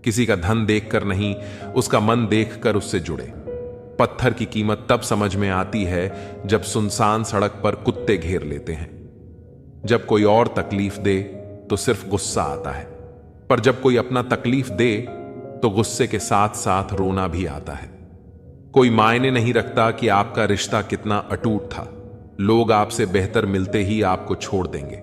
किसी का धन देखकर नहीं, उसका मन देखकर उससे जुड़े। पत्थर की कीमत तब समझ में आती है जब सुनसान सड़क पर कुत्ते घेर लेते हैं। जब कोई और तकलीफ दे तो सिर्फ गुस्सा आता है, पर जब कोई अपना तकलीफ दे तो गुस्से के साथ साथ रोना भी आता है। कोई मायने नहीं रखता कि आपका रिश्ता कितना अटूट था, लोग आपसे बेहतर मिलते ही आपको छोड़ देंगे।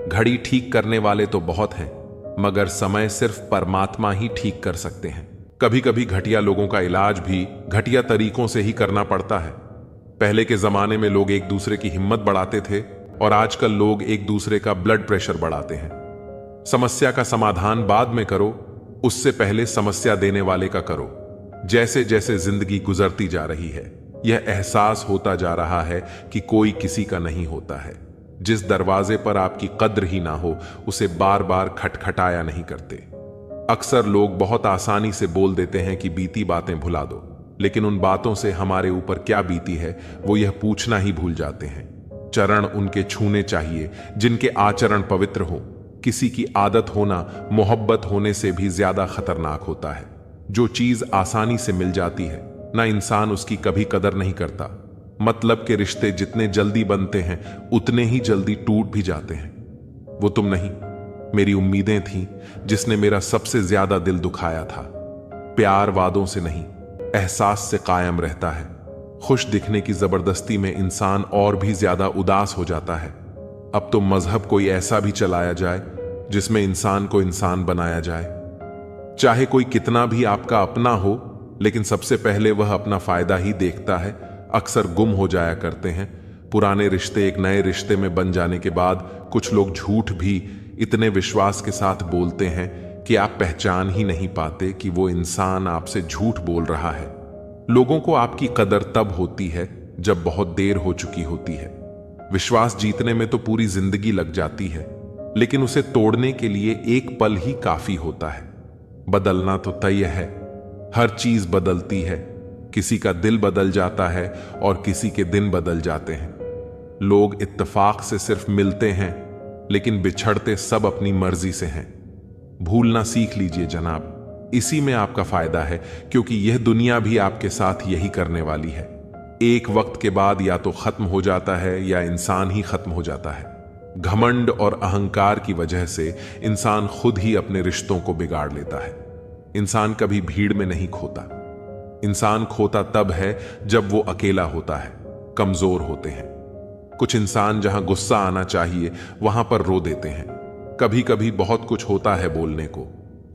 घड़ी ठीक करने वाले तो बहुत हैं, मगर समय सिर्फ परमात्मा ही ठीक कर सकते हैं। कभी कभी घटिया लोगों का इलाज भी घटिया तरीकों से ही करना पड़ता है। पहले के जमाने में लोग एक दूसरे की हिम्मत बढ़ाते थे और आजकल लोग एक दूसरे का ब्लड प्रेशर बढ़ाते हैं। समस्या का समाधान बाद में करो, उससे पहले समस्या देने वाले का करो। जैसे जैसे जिंदगी गुजरती जा रही है, यह एहसास होता जा रहा है कि कोई किसी का नहीं होता है। जिस दरवाजे पर आपकी कद्र ही ना हो, उसे बार बार खटखटाया नहीं करते। अक्सर लोग बहुत आसानी से बोल देते हैं कि बीती बातें भुला दो, लेकिन उन बातों से हमारे ऊपर क्या बीती है वो यह पूछना ही भूल जाते हैं। चरण उनके छूने चाहिए जिनके आचरण पवित्र हो। किसी की आदत होना मोहब्बत होने से भी ज्यादा खतरनाक होता है। जो चीज आसानी से मिल जाती है ना, इंसान उसकी कभी कदर नहीं करता। मतलब के रिश्ते जितने जल्दी बनते हैं उतने ही जल्दी टूट भी जाते हैं। वो तुम नहीं, मेरी उम्मीदें थीं जिसने मेरा सबसे ज्यादा दिल दुखाया था। प्यार वादों से नहीं, एहसास से कायम रहता है। खुश दिखने की जबरदस्ती में इंसान और भी ज्यादा उदास हो जाता है। अब तो मजहब कोई ऐसा भी चलाया जाए जिसमें इंसान को इंसान बनाया जाए। चाहे कोई कितना भी आपका अपना हो, लेकिन सबसे पहले वह अपना फायदा ही देखता है। अक्सर गुम हो जाया करते हैं। पुराने रिश्ते एक नए रिश्ते में बन जाने के बाद कुछ लोग झूठ भी इतने विश्वास के साथ बोलते हैं कि आप पहचान ही नहीं पाते कि वो इंसान आपसे झूठ बोल रहा है। लोगों को आपकी कदर तब होती है जब बहुत देर हो चुकी होती है। विश्वास जीतने में तो पूरी जिंदगी लग जाती है, लेकिन उसे तोड़ने के लिए एक पल ही काफी होता है। बदलना तो तय है, हर चीज बदलती है। किसी का दिल बदल जाता है और किसी के दिन बदल जाते हैं। लोग इत्तेफाक से सिर्फ मिलते हैं, लेकिन बिछड़ते सब अपनी मर्जी से हैं। भूलना सीख लीजिए जनाब, इसी में आपका फायदा है, क्योंकि यह दुनिया भी आपके साथ यही करने वाली है। एक वक्त के बाद या तो खत्म हो जाता है या इंसान ही खत्म हो जाता है। घमंड और अहंकार की वजह से इंसान खुद ही अपने रिश्तों को बिगाड़ लेता है। इंसान कभी भीड़ में नहीं खोता। इंसान खोता तब है जब वो अकेला होता है, कमजोर होते हैं। कुछ इंसान जहां गुस्सा आना चाहिए वहां पर रो देते हैं। कभी कभी बहुत कुछ होता है बोलने को,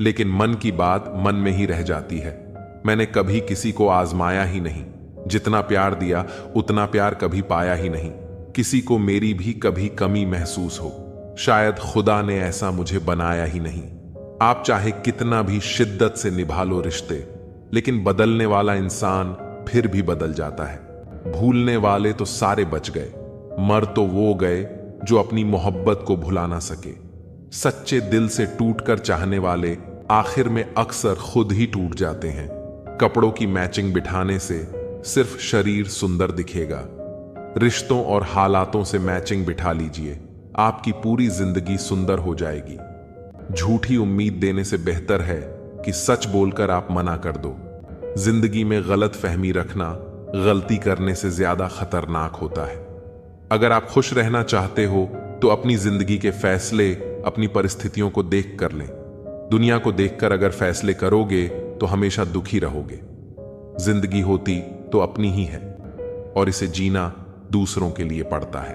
लेकिन मन की बात मन में ही रह जाती है। मैंने कभी किसी को आजमाया ही नहीं। जितना प्यार दिया उतना प्यार कभी पाया ही नहीं। किसी को मेरी भी कभी कमी महसूस हो, शायद खुदा ने ऐसा मुझे बनाया ही नहीं। आप चाहे कितना भी शिद्दत से निभा लो रिश्ते, लेकिन बदलने वाला इंसान फिर भी बदल जाता है। भूलने वाले तो सारे बच गए, मर तो वो गए जो अपनी मोहब्बत को भुला ना सके। सच्चे दिल से टूटकर चाहने वाले आखिर में अक्सर खुद ही टूट जाते हैं। कपड़ों की मैचिंग बिठाने से सिर्फ शरीर सुंदर दिखेगा। रिश्तों और हालातों से मैचिंग बिठा लीजिए, आपकी पूरी जिंदगी सुंदर हो जाएगी। झूठी उम्मीद देने से बेहतर है कि सच बोलकर आप मना कर दो। जिंदगी में गलत फहमी रखना गलती करने से ज्यादा खतरनाक होता है। अगर आप खुश रहना चाहते हो तो अपनी जिंदगी के फैसले अपनी परिस्थितियों को देख कर लें। दुनिया को देखकर अगर फैसले करोगे तो हमेशा दुखी रहोगे। जिंदगी होती तो अपनी ही है और इसे जीना दूसरों के लिए पड़ता है।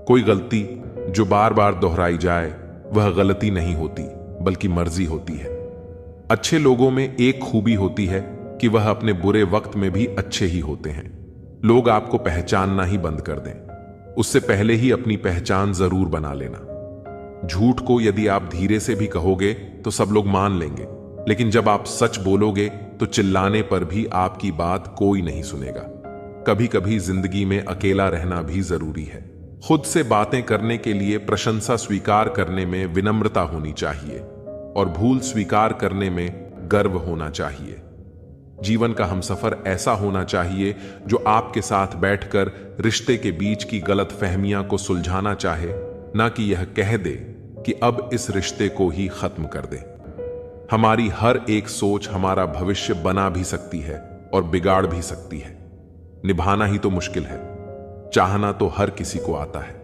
कोई गलती जो बार बार दोहराई जाए वह गलती नहीं होती, बल्कि मर्जी होती है। अच्छे लोगों में एक खूबी होती है कि वह अपने बुरे वक्त में भी अच्छे ही होते हैं। लोग आपको पहचानना ही बंद कर दें, उससे पहले ही अपनी पहचान जरूर बना लेना। झूठ को यदि आप धीरे से भी कहोगे तो सब लोग मान लेंगे, लेकिन जब आप सच बोलोगे तो चिल्लाने पर भी आपकी बात कोई नहीं सुनेगा। कभी कभी जिंदगी में अकेला रहना भी जरूरी है। खुद से बातें करने के लिए प्रशंसा स्वीकार करने में विनम्रता होनी चाहिए और भूल स्वीकार करने में गर्व होना चाहिए। जीवन का हमसफर ऐसा होना चाहिए जो आपके साथ बैठकर रिश्ते के बीच की गलत फहमियां को सुलझाना चाहे, ना कि यह कह दे कि अब इस रिश्ते को ही खत्म कर दे। हमारी हर एक सोच हमारा भविष्य बना भी सकती है और बिगाड़ भी सकती है। निभाना ही तो मुश्किल है, चाहना तो हर किसी को आता है।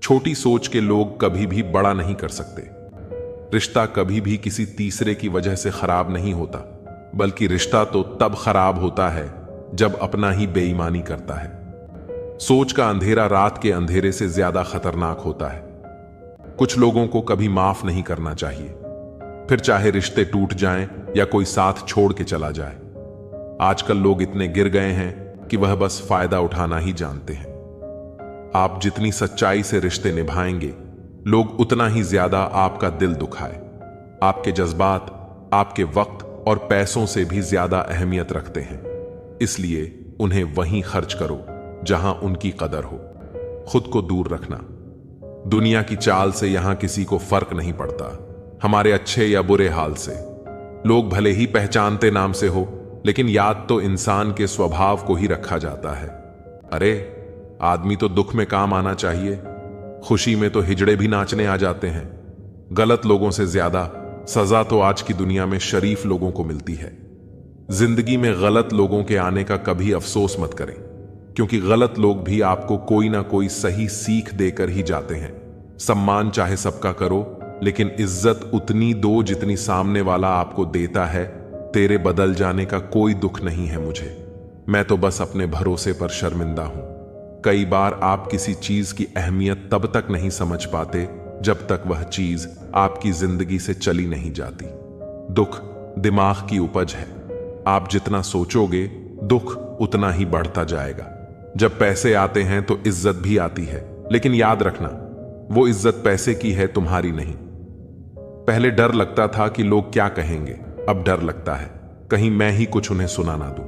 छोटी सोच के लोग कभी भी बड़ा नहीं कर सकते। रिश्ता कभी भी किसी तीसरे की वजह से खराब नहीं होता, बल्कि रिश्ता तो तब खराब होता है जब अपना ही बेईमानी करता है। सोच का अंधेरा रात के अंधेरे से ज्यादा खतरनाक होता है। कुछ लोगों को कभी माफ नहीं करना चाहिए, फिर चाहे रिश्ते टूट जाएं या कोई साथ छोड़ के चला जाए। आजकल लोग इतने गिर गए हैं कि वह बस फायदा उठाना ही जानते हैं। आप जितनी सच्चाई से रिश्ते निभाएंगे, लोग उतना ही ज्यादा आपका दिल दुखाए। आपके जज्बात आपके वक्त और पैसों से भी ज्यादा अहमियत रखते हैं, इसलिए उन्हें वहीं खर्च करो जहां उनकी कदर हो। खुद को दूर रखना। दुनिया की चाल से यहां किसी को फर्क नहीं पड़ता, हमारे अच्छे या बुरे हाल से। लोग भले ही पहचानते नाम से हो, लेकिन याद तो इंसान के स्वभाव को ही रखा जाता है। अरे, आदमी तो दुख में काम आना चाहिए, खुशी में तो हिजड़े भी नाचने आ जाते हैं। गलत लोगों से ज्यादा सजा तो आज की दुनिया में शरीफ लोगों को मिलती है। जिंदगी में गलत लोगों के आने का कभी अफसोस मत करें, क्योंकि गलत लोग भी आपको कोई ना कोई सही सीख देकर ही जाते हैं। सम्मान चाहे सबका करो, लेकिन इज्जत उतनी दो जितनी सामने वाला आपको देता है। तेरे बदल जाने का कोई दुख नहीं है मुझे, मैं तो बस अपने भरोसे पर शर्मिंदा हूं। कई बार आप किसी चीज की अहमियत तब तक नहीं समझ पाते जब तक वह चीज आपकी जिंदगी से चली नहीं जाती। दुख दिमाग की उपज है, आप जितना सोचोगे दुख उतना ही बढ़ता जाएगा। जब पैसे आते हैं तो इज्जत भी आती है, लेकिन याद रखना, वो इज्जत पैसे की है, तुम्हारी नहीं। पहले डर लगता था कि लोग क्या कहेंगे, अब डर लगता है कहीं मैं ही कुछ उन्हें सुना ना दूं।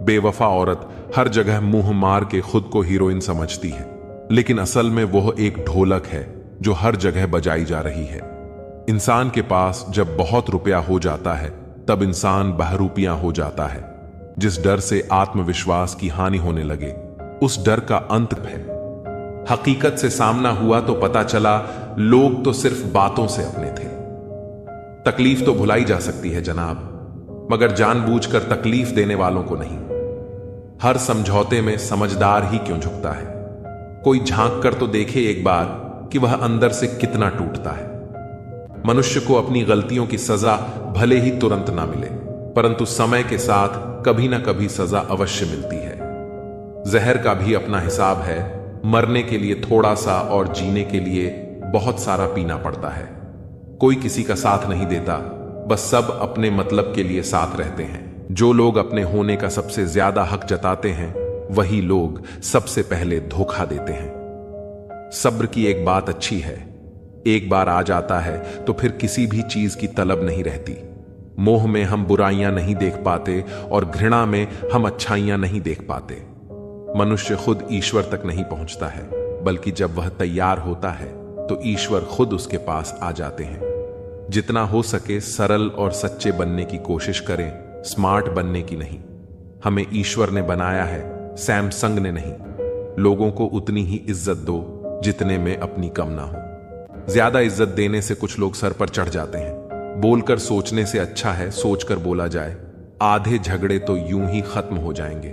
बेवफा औरत हर जगह मुंह मार के खुद को हीरोइन समझती है, लेकिन असल में वह एक ढोलक है जो हर जगह बजाई जा रही है। इंसान के पास जब बहुत रुपया हो जाता है, तब इंसान बहरूपियां हो जाता है। जिस डर से आत्मविश्वास की हानि होने लगे, उस डर का अंत है। हकीकत से सामना हुआ तो पता चला लोग तो सिर्फ बातों से अपने थे। तकलीफ तो भुलाई जा सकती है जनाब, मगर जानबूझकर तकलीफ देने वालों को नहीं। हर समझौते में समझदार ही क्यों झुकता है। कोई झांक कर तो देखे एक बार कि वह अंदर से कितना टूटता है। मनुष्य को अपनी गलतियों की सजा भले ही तुरंत ना मिले, परंतु समय के साथ कभी ना कभी सजा अवश्य मिलती है। जहर का भी अपना हिसाब है, मरने के लिए थोड़ा सा और जीने के लिए बहुत सारा पीना पड़ता है। कोई किसी का साथ नहीं देता, बस सब अपने मतलब के लिए साथ रहते हैं। जो लोग अपने होने का सबसे ज्यादा हक जताते हैं, वही लोग सबसे पहले धोखा देते हैं। सब्र की एक बात अच्छी है, एक बार आ जाता है तो फिर किसी भी चीज की तलब नहीं रहती। मोह में हम बुराइयां नहीं देख पाते और घृणा में हम अच्छाइयां नहीं देख पाते। मनुष्य खुद ईश्वर तक नहीं पहुंचता है, बल्कि जब वह तैयार होता है तो ईश्वर खुद उसके पास आ जाते हैं। जितना हो सके सरल और सच्चे बनने की कोशिश करें, स्मार्ट बनने की नहीं। हमें ईश्वर ने बनाया है, सैमसंग ने नहीं। लोगों को उतनी ही इज्जत दो जितने में अपनी कम ना हो। ज्यादा इज्जत देने से कुछ लोग सर पर चढ़ जाते हैं। बोलकर सोचने से अच्छा है सोचकर बोला जाए। आधे झगड़े तो यूं ही खत्म हो जाएंगे।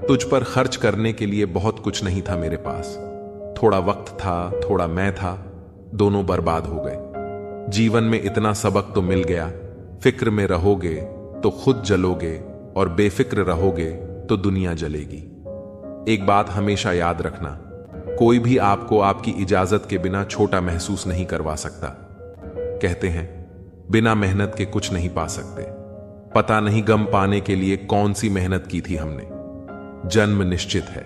तुझ पर खर्च करने के लिए बहुत कुछ नहीं था मेरे पास। थोड़ा वक्त था, थोड़ा मैं था, दोनों बर्बाद हो गए। जीवन में इतना सबक तो मिल गया, फिक्र में रहोगे तो खुद जलोगे और बेफिक्र रहोगे तो दुनिया जलेगी। एक बात हमेशा याद रखना, कोई भी आपको आपकी इजाजत के बिना छोटा महसूस नहीं करवा सकता। कहते हैं बिना मेहनत के कुछ नहीं पा सकते। पता नहीं गम पाने के लिए कौन सी मेहनत की थी हमने। जन्म निश्चित है,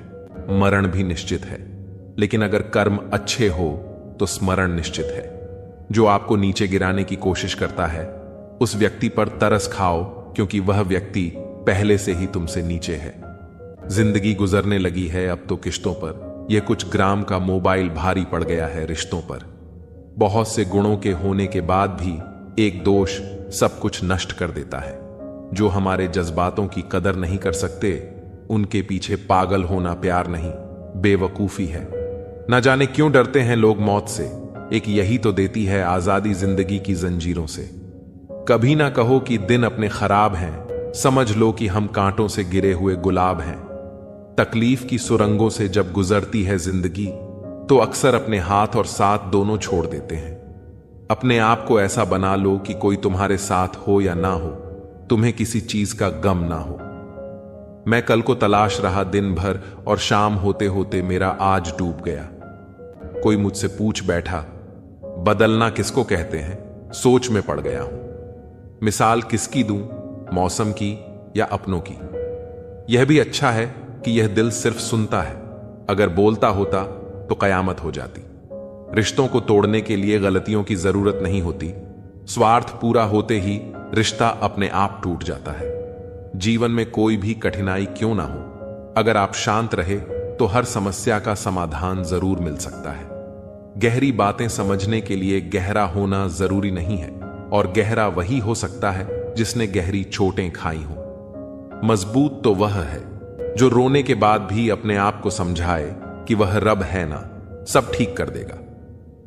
मरण भी निश्चित है, लेकिन अगर कर्म अच्छे हो तो स्मरण निश्चित है। जो आपको नीचे गिराने की कोशिश करता है, उस व्यक्ति पर तरस खाओ, क्योंकि वह व्यक्ति पहले से ही तुमसे नीचे है। जिंदगी गुजरने लगी है अब तो किश्तों पर। यह कुछ ग्राम का मोबाइल भारी पड़ गया है रिश्तों पर। बहुत से गुणों के होने के बाद भी एक दोष सब कुछ नष्ट कर देता है। जो हमारे जज्बातों की कदर नहीं कर सकते, उनके पीछे पागल होना प्यार नहीं, बेवकूफी है। न जाने क्यों डरते हैं लोग मौत से। एक यही तो देती है आजादी जिंदगी की जंजीरों से। कभी ना कहो कि दिन अपने खराब हैं, समझ लो कि हम कांटों से गिरे हुए गुलाब हैं। तकलीफ की सुरंगों से जब गुजरती है जिंदगी तो अक्सर अपने हाथ और साथ दोनों छोड़ देते हैं। अपने आप को ऐसा बना लो कि कोई तुम्हारे साथ हो या ना हो, तुम्हें किसी चीज का गम ना हो। मैं कल को तलाश रहा दिन भर और शाम होते होते मेरा आज डूब गया। कोई मुझसे पूछ बैठा, बदलना किसको कहते हैं? सोच में पड़ गया हूं। मिसाल किसकी दूं, मौसम की या अपनों की? यह भी अच्छा है कि यह दिल सिर्फ सुनता है, अगर बोलता होता तो कयामत हो जाती। रिश्तों को तोड़ने के लिए गलतियों की जरूरत नहीं होती, स्वार्थ पूरा होते ही रिश्ता अपने आप टूट जाता है। जीवन में कोई भी कठिनाई क्यों ना हो, अगर आप शांत रहे तो हर समस्या का समाधान जरूर मिल सकता है। गहरी बातें समझने के लिए गहरा होना जरूरी नहीं है, और गहरा वही हो सकता है जिसने गहरी चोटें खाई हो। मजबूत तो वह है जो रोने के बाद भी अपने आप को समझाए कि वह रब है ना, सब ठीक कर देगा।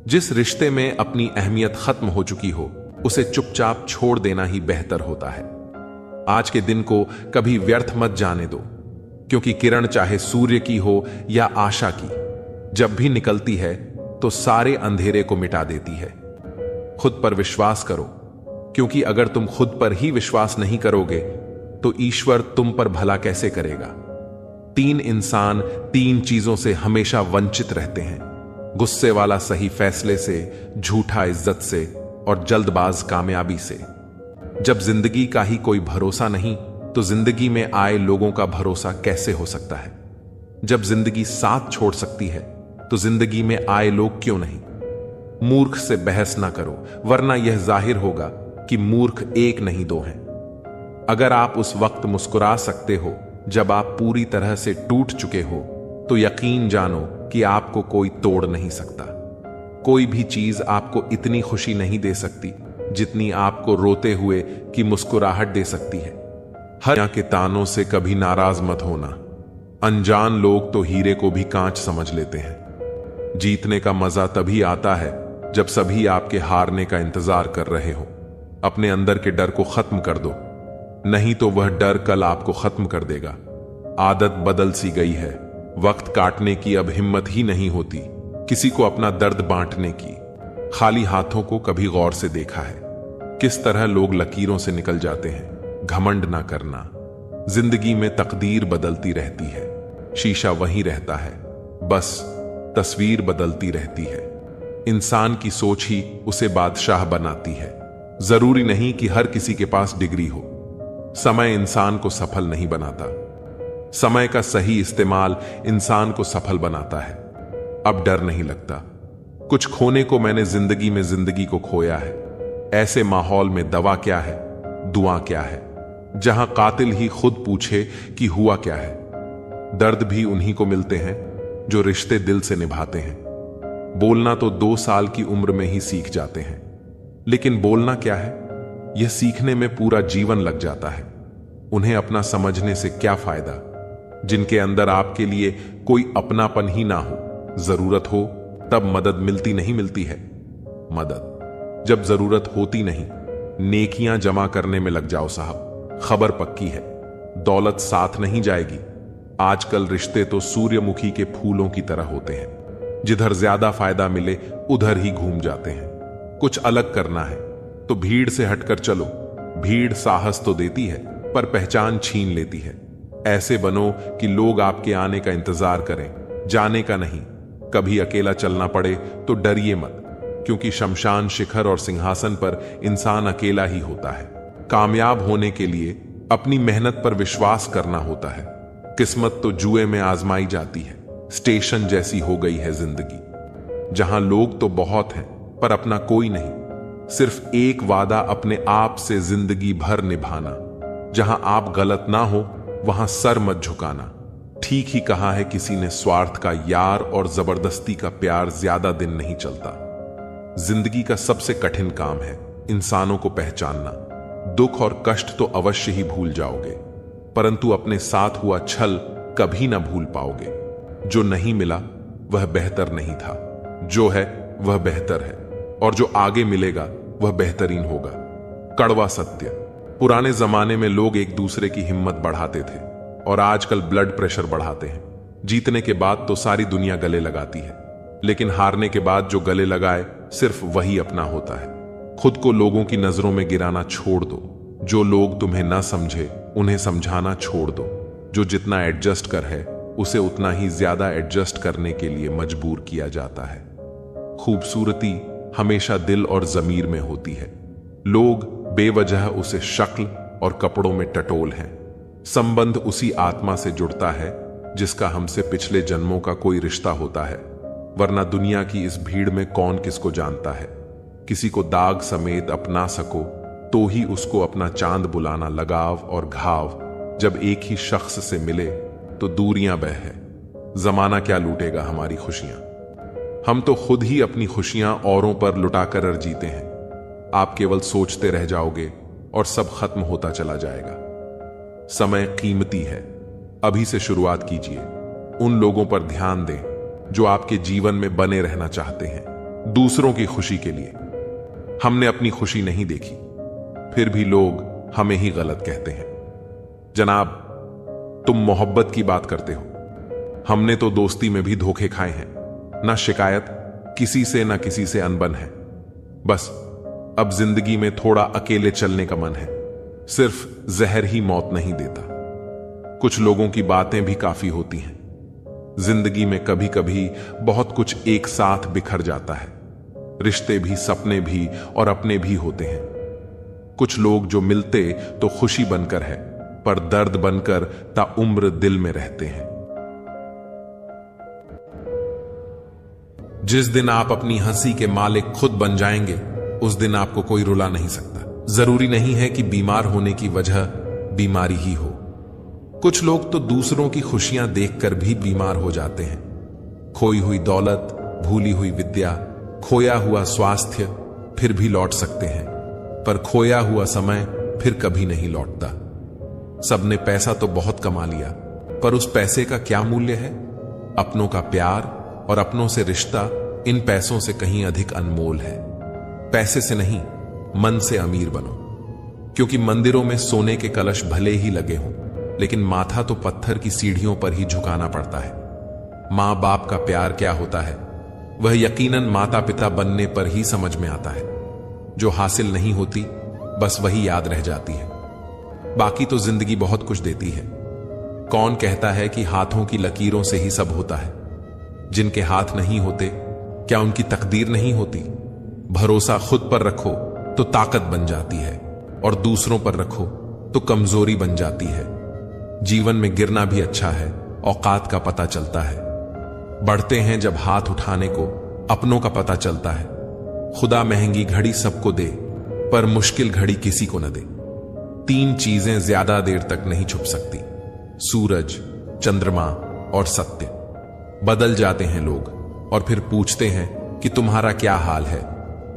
जिस रिश्ते में अपनी अहमियत खत्म हो चुकी हो उसे चुपचाप छोड़ देना ही बेहतर होता है। आज के दिन को कभी व्यर्थ मत जाने दो, क्योंकि किरण चाहे सूर्य की हो या आशा की, जब भी निकलती है तो सारे अंधेरे को मिटा देती है। खुद पर विश्वास करो, क्योंकि अगर तुम खुद पर ही विश्वास नहीं करोगे तो ईश्वर तुम पर भला कैसे करेगा। 3 इंसान 3 चीजों से हमेशा वंचित रहते हैं, गुस्से वाला सही फैसले से, झूठा इज्जत से और जल्दबाज कामयाबी से। जब जिंदगी का ही कोई भरोसा नहीं तो जिंदगी में आए लोगों का भरोसा कैसे हो सकता है। जब जिंदगी साथ छोड़ सकती है तो जिंदगी में आए लोग क्यों नहीं। मूर्ख से बहस ना करो, वरना यह जाहिर होगा कि मूर्ख एक नहीं दो हैं। अगर आप उस वक्त मुस्कुरा सकते हो जब आप पूरी तरह से टूट चुके हो तो यकीन जानो कि आपको कोई तोड़ नहीं सकता। कोई भी चीज आपको इतनी खुशी नहीं दे सकती जितनी आपको रोते हुए की मुस्कुराहट दे सकती है। हर के तानों से कभी नाराज मत होना। अनजान लोग तो हीरे को भी कांच समझ लेते हैं। जीतने का मजा तभी आता है जब सभी आपके हारने का इंतजार कर रहे हो। अपने अंदर के डर को खत्म कर दो, नहीं तो वह डर कल आपको खत्म कर देगा। आदत बदल सी गई है, वक्त काटने की अब हिम्मत ही नहीं होती, किसी को अपना दर्द बांटने की। खाली हाथों को कभी गौर से देखा है किस तरह लोग लकीरों से निकल जाते हैं। घमंड ना करना, जिंदगी में तकदीर बदलती रहती है, शीशा वहीं रहता है, बस तस्वीर बदलती रहती है। इंसान की सोच ही उसे बादशाह बनाती है। जरूरी नहीं कि हर किसी के पास डिग्री हो। समय इंसान को सफल नहीं बनाता, समय का सही इस्तेमाल इंसान को सफल बनाता है। अब डर नहीं लगता। कुछ खोने को मैंने जिंदगी में जिंदगी को खोया है। ऐसे माहौल में दवा क्या है, दुआ क्या है, जहां कातिल ही खुद पूछे कि हुआ क्या है। दर्द भी उन्हीं को मिलते हैं जो रिश्ते दिल से निभाते हैं। बोलना तो 2 साल की उम्र में ही सीख जाते हैं, लेकिन बोलना क्या है, यह सीखने में पूरा जीवन लग जाता है। उन्हें अपना समझने से क्या फायदा जिनके अंदर आपके लिए कोई अपनापन ही ना हो। जरूरत हो तब मदद मिलती नहीं मिलती है। मदद जब जरूरत होती नहीं, नेकियां जमा करने में लग जाओ साहब। खबर पक्की है, दौलत साथ नहीं जाएगी। आजकल रिश्ते तो सूर्यमुखी के फूलों की तरह होते हैं, जिधर ज्यादा फायदा मिले उधर ही घूम जाते हैं। कुछ अलग करना है तो भीड़ से हटकर चलो। भीड़ साहस तो देती है पर पहचान छीन लेती है। ऐसे बनो कि लोग आपके आने का इंतजार करें, जाने का नहीं। कभी अकेला चलना पड़े तो डरिए मत, क्योंकि शमशान शिखर और सिंहासन पर इंसान अकेला ही होता है। कामयाब होने के लिए अपनी मेहनत पर विश्वास करना होता है। किस्मत तो जुए में आजमाई जाती है। स्टेशन जैसी हो गई है जिंदगी, जहां लोग तो बहुत हैं पर अपना कोई नहीं। सिर्फ एक वादा अपने आप से जिंदगी भर निभाना। जहां आप गलत ना हो वहां सर मत झुकाना। ठीक ही कहा है किसी ने, स्वार्थ का यार और जबरदस्ती का प्यार ज्यादा दिन नहीं चलता। जिंदगी का सबसे कठिन काम है इंसानों को पहचानना। दुख और कष्ट तो अवश्य ही भूल जाओगे, परंतु अपने साथ हुआ छल कभी ना भूल पाओगे। जो नहीं मिला वह बेहतर नहीं था, जो है वह बेहतर है, और जो आगे मिलेगा वह बेहतरीन होगा। कड़वा सत्य, पुराने जमाने में लोग एक दूसरे की हिम्मत बढ़ाते थे और आजकल ब्लड प्रेशर बढ़ाते हैं। जीतने के बाद तो सारी दुनिया गले लगाती है, लेकिन हारने के बाद जो गले लगाए सिर्फ वही अपना होता है। खुद को लोगों की नजरों में गिराना छोड़ दो। जो लोग तुम्हें ना समझे उन्हें समझाना छोड़ दो। जो जितना एडजस्ट कर है उसे उतना ही ज्यादा एडजस्ट करने के लिए मजबूर किया जाता है। खूबसूरती हमेशा दिल और जमीर में होती है। लोग बेवजह उसे शक्ल और कपड़ों में टटोल हैं। संबंध उसी आत्मा से जुड़ता है जिसका हमसे पिछले जन्मों का कोई रिश्ता होता है, वरना दुनिया की इस भीड़ में कौन किसको जानता है। किसी को दाग समेत अपना सको तो ही उसको अपना चांद बुलाना लगाव और घाव। जब एक ही शख्स से मिले तो दूरियां बह है। जमाना क्या लूटेगा हमारी खुशियां। हम तो खुद ही अपनी खुशियां औरों पर लुटाकर जीते हैं। आप केवल सोचते रह जाओगे और सब खत्म होता चला जाएगा। समय कीमती है, अभी से शुरुआत कीजिए। उन लोगों पर ध्यान दें जो आपके जीवन में बने रहना चाहते हैं, दूसरों की खुशी के लिए। हमने अपनी खुशी नहीं देखी, फिर भी लोग हमें ही गलत कहते हैं। जनाब, तुम मोहब्बत की बात करते हो, हमने तो दोस्ती में भी धोखे खाए हैं। ना शिकायत किसी से, ना किसी से अनबन है। बस अब जिंदगी में थोड़ा अकेले चलने का मन है। सिर्फ जहर ही मौत नहीं देता। कुछ लोगों की बातें भी काफी होती हैं। जिंदगी में कभी कभी बहुत कुछ एक साथ बिखर जाता है। रिश्ते भी, सपने भी और अपने भी होते हैं। कुछ लोग जो मिलते तो खुशी बनकर है, पर दर्द बनकर ताउम्र दिल में रहते हैं। जिस दिन आप अपनी हंसी के मालिक खुद बन जाएंगे, उस दिन आपको कोई रुला नहीं सकता। जरूरी नहीं है कि बीमार होने की वजह बीमारी ही हो। कुछ लोग तो दूसरों की खुशियां देखकर भी बीमार हो जाते हैं। खोई हुई दौलत, भूली हुई विद्या, खोया हुआ स्वास्थ्य फिर भी लौट सकते हैं, पर खोया हुआ समय फिर कभी नहीं लौटता। सबने पैसा तो बहुत कमा लिया, पर उस पैसे का क्या मूल्य है? अपनों का प्यार और अपनों से रिश्ता इन पैसों से कहीं अधिक अनमोल है। पैसे से नहीं, मन से अमीर बनो। क्योंकि मंदिरों में सोने के कलश भले ही लगे हों, लेकिन माथा तो पत्थर की सीढ़ियों पर ही झुकाना पड़ता है। मां बाप का प्यार क्या होता है, वह यकीनन माता पिता बनने पर ही समझ में आता है। जो हासिल नहीं होती, बस वही याद रह जाती है। बाकी तो जिंदगी बहुत कुछ देती है। कौन कहता है कि हाथों की लकीरों से ही सब होता है? जिनके हाथ नहीं होते, क्या उनकी तकदीर नहीं होती? भरोसा खुद पर रखो तो ताकत बन जाती है, और दूसरों पर रखो तो कमजोरी बन जाती है। जीवन में गिरना भी अच्छा है, औकात का पता चलता है। बढ़ते हैं जब हाथ उठाने को, अपनों का पता चलता है। खुदा महंगी घड़ी सबको दे, पर मुश्किल घड़ी किसी को न दे। 3 चीजें ज्यादा देर तक नहीं छुप सकती: सूरज, चंद्रमा और सत्य। बदल जाते हैं लोग और फिर पूछते हैं कि तुम्हारा क्या हाल है।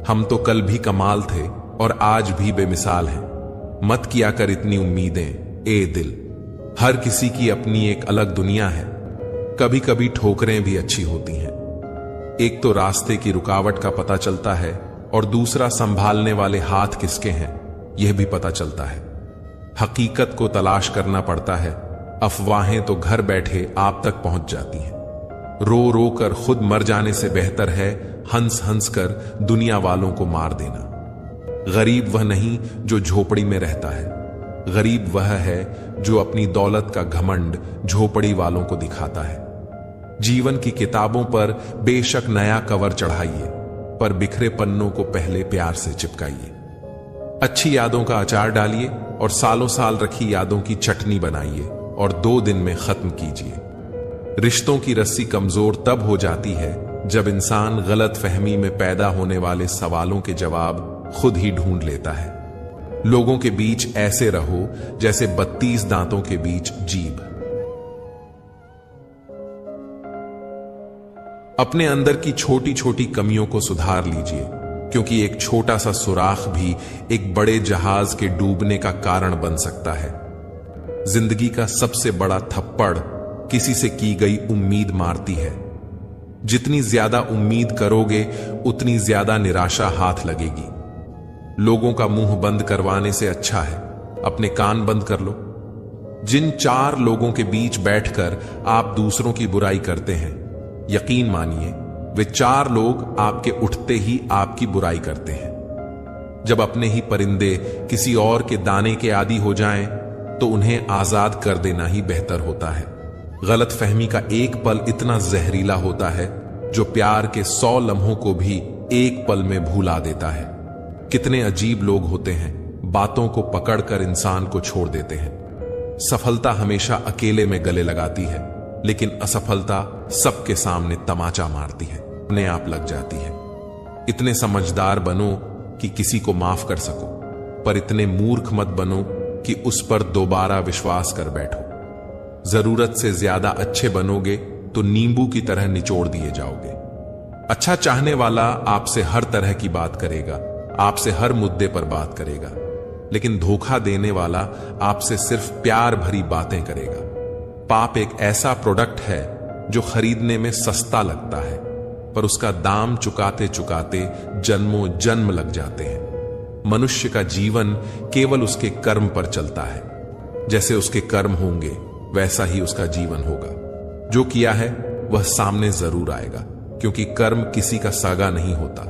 हम तो कल भी कमाल थे और आज भी बेमिसाल हैं। मत किया कर इतनी उम्मीदें ए दिल, हर किसी की अपनी एक अलग दुनिया है। कभी कभी ठोकरें भी अच्छी होती हैं। एक तो रास्ते की रुकावट का पता चलता है, और दूसरा संभालने वाले हाथ किसके हैं यह भी पता चलता है। हकीकत को तलाश करना पड़ता है, अफवाहें तो घर बैठे आप तक पहुंच जाती हैं। रो रो कर खुद मर जाने से बेहतर है हंस हंस कर दुनिया वालों को मार देना। गरीब वह नहीं जो झोपड़ी में रहता है, गरीब वह है जो अपनी दौलत का घमंड झोपड़ी वालों को दिखाता है। जीवन की किताबों पर बेशक नया कवर चढ़ाइए, पर बिखरे पन्नों को पहले प्यार से चिपकाइए। अच्छी यादों का अचार डालिए और सालों साल रखी यादों की चटनी बनाइए और 2 दिन में खत्म कीजिए। रिश्तों की रस्सी कमजोर तब हो जाती है जब इंसान गलत फहमी में पैदा होने वाले सवालों के जवाब खुद ही ढूंढ लेता है। लोगों के बीच ऐसे रहो जैसे 32 दांतों के बीच जीभ। अपने अंदर की छोटी छोटी कमियों को सुधार लीजिए, क्योंकि एक छोटा सा सुराख भी एक बड़े जहाज के डूबने का कारण बन सकता है। जिंदगी का सबसे बड़ा थप्पड़ किसी से की गई उम्मीद मारती है। जितनी ज्यादा उम्मीद करोगे, उतनी ज्यादा निराशा हाथ लगेगी। लोगों का मुंह बंद करवाने से अच्छा है अपने कान बंद कर लो। जिन 4 लोगों के बीच बैठकर आप दूसरों की बुराई करते हैं, यकीन मानिए वे 4 लोग आपके उठते ही आपकी बुराई करते हैं। जब अपने ही परिंदे किसी और के दाने के आदी हो जाएं, तो उन्हें आजाद कर देना ही बेहतर होता है। गलत फहमी का एक पल इतना जहरीला होता है जो प्यार के 100 लम्हों को भी एक पल में भुला देता है। कितने अजीब लोग होते हैं, बातों को पकड़कर इंसान को छोड़ देते हैं। सफलता हमेशा अकेले में गले लगाती है, लेकिन असफलता सबके सामने तमाचा मारती है, अपने आप लग जाती है। इतने समझदार बनो कि किसी को माफ कर सको, पर इतने मूर्ख मत बनो कि उस पर दोबारा विश्वास कर बैठो। जरूरत से ज्यादा अच्छे बनोगे तो नींबू की तरह निचोड़ दिए जाओगे। अच्छा चाहने वाला आपसे हर तरह की बात करेगा, आपसे हर मुद्दे पर बात करेगा, लेकिन धोखा देने वाला आपसे सिर्फ प्यार भरी बातें करेगा। पाप एक ऐसा प्रोडक्ट है जो खरीदने में सस्ता लगता है, पर उसका दाम चुकाते चुकाते जन्मों जन्म लग जाते हैं। मनुष्य का जीवन केवल उसके कर्म पर चलता है। जैसे उसके कर्म होंगे वैसा ही उसका जीवन होगा। जो किया है वह सामने जरूर आएगा, क्योंकि कर्म किसी का सागा नहीं होता।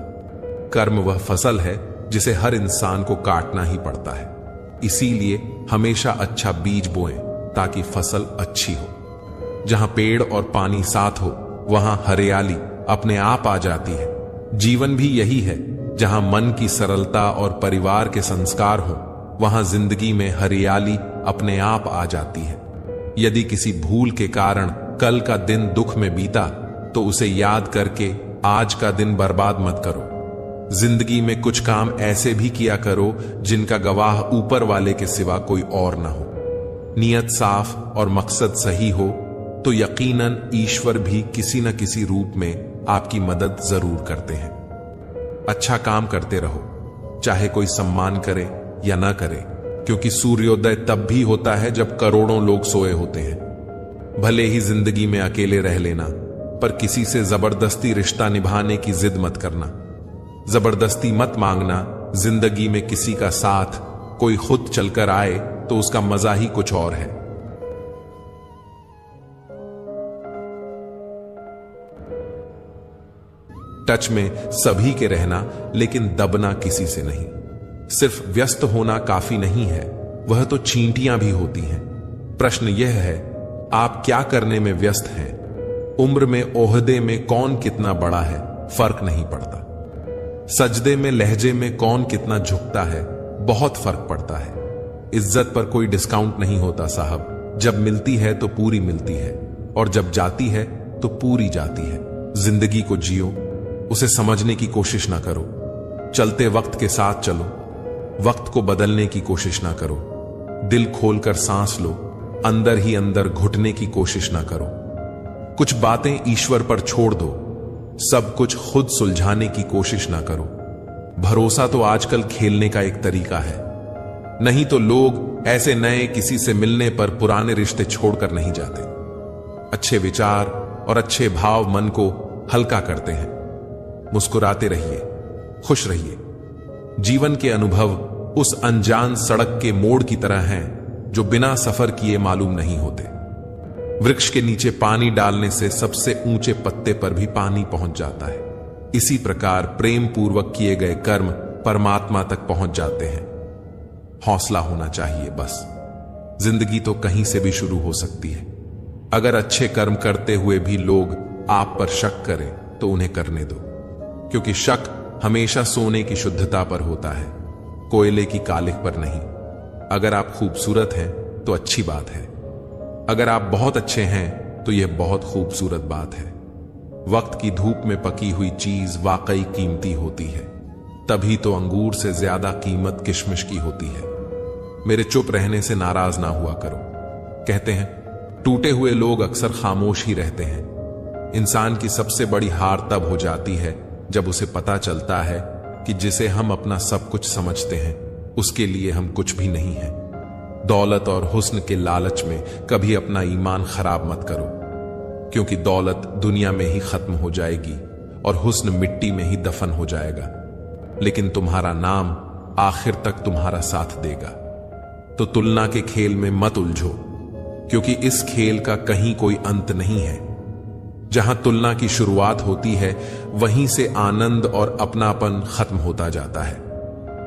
कर्म वह फसल है जिसे हर इंसान को काटना ही पड़ता है। इसीलिए हमेशा अच्छा बीज बोएं ताकि फसल अच्छी हो। जहां पेड़ और पानी साथ हो वहां हरियाली अपने आप आ जाती है। जीवन भी यही है, जहां मन की सरलता और परिवार के संस्कार हो वहां जिंदगी में हरियाली अपने आप आ जाती है। यदि किसी भूल के कारण कल का दिन दुख में बीता तो उसे याद करके आज का दिन बर्बाद मत करो। जिंदगी में कुछ काम ऐसे भी किया करो जिनका गवाह ऊपर वाले के सिवा कोई और ना हो। नियत साफ और मकसद सही हो तो यकीनन ईश्वर भी किसी न किसी रूप में आपकी मदद जरूर करते हैं। अच्छा काम करते रहो, चाहे कोई सम्मान करे या ना करे, क्योंकि सूर्योदय तब भी होता है जब करोड़ों लोग सोए होते हैं। भले ही जिंदगी में अकेले रह लेना, पर किसी से जबरदस्ती रिश्ता निभाने की जिद मत करना। जबरदस्ती मत मांगना। जिंदगी में किसी का साथ कोई खुद चलकर आए तो उसका मजा ही कुछ और है। टच में सभी के रहना, लेकिन दबना किसी से नहीं। सिर्फ व्यस्त होना काफी नहीं है, वह तो चींटियां भी होती हैं। प्रश्न यह है, आप क्या करने में व्यस्त हैं? उम्र में, ओहदे में कौन कितना बड़ा है फर्क नहीं पड़ता। सजदे में, लहजे में कौन कितना झुकता है बहुत फर्क पड़ता है। इज्जत पर कोई डिस्काउंट नहीं होता साहब। जब मिलती है तो पूरी मिलती है, और जब जाती है तो पूरी जाती है। जिंदगी को जियो, उसे समझने की कोशिश ना करो। चलते वक्त के साथ चलो, वक्त को बदलने की कोशिश ना करो। दिल खोलकर सांस लो, अंदर ही अंदर घुटने की कोशिश ना करो। कुछ बातें ईश्वर पर छोड़ दो, सब कुछ खुद सुलझाने की कोशिश ना करो। भरोसा तो आजकल खेलने का एक तरीका है, नहीं तो लोग ऐसे नए किसी से मिलने पर पुराने रिश्ते छोड़कर नहीं जाते। अच्छे विचार और अच्छे भाव मन को हल्का करते हैं। मुस्कुराते रहिए, खुश रहिए। जीवन के अनुभव उस अनजान सड़क के मोड़ की तरह हैं जो बिना सफर किए मालूम नहीं होते। वृक्ष के नीचे पानी डालने से सबसे ऊंचे पत्ते पर भी पानी पहुंच जाता है। इसी प्रकार प्रेम पूर्वक किए गए कर्म परमात्मा तक पहुंच जाते हैं। हौसला होना चाहिए बस। जिंदगी तो कहीं से भी शुरू हो सकती है। अगर अच्छे कर्म करते हुए भी लोग आप पर शक करें तो उन्हें करने दो, क्योंकि शक हमेशा सोने की शुद्धता पर होता है, कोयले की कालिख पर नहीं। अगर आप खूबसूरत हैं तो अच्छी बात है, अगर आप बहुत अच्छे हैं तो यह बहुत खूबसूरत बात है। वक्त की धूप में पकी हुई चीज वाकई कीमती होती है, तभी तो अंगूर से ज्यादा कीमत किशमिश की होती है। मेरे चुप रहने से नाराज ना हुआ करो। कहते हैं टूटे हुए लोग अक्सर खामोश ही रहते हैं। इंसान की सबसे बड़ी हार तब हो जाती है जब उसे पता चलता है कि जिसे हम अपना सब कुछ समझते हैं उसके लिए हम कुछ भी नहीं हैं। दौलत और हुस्न के लालच में कभी अपना ईमान खराब मत करो, क्योंकि दौलत दुनिया में ही खत्म हो जाएगी और हुस्न मिट्टी में ही दफन हो जाएगा, लेकिन तुम्हारा नाम आखिर तक तुम्हारा साथ देगा। तो तुलना के खेल में मत उलझो, क्योंकि इस खेल का कहीं कोई अंत नहीं है। जहां तुलना की शुरुआत होती है, वहीं से आनंद और अपनापन खत्म होता जाता है।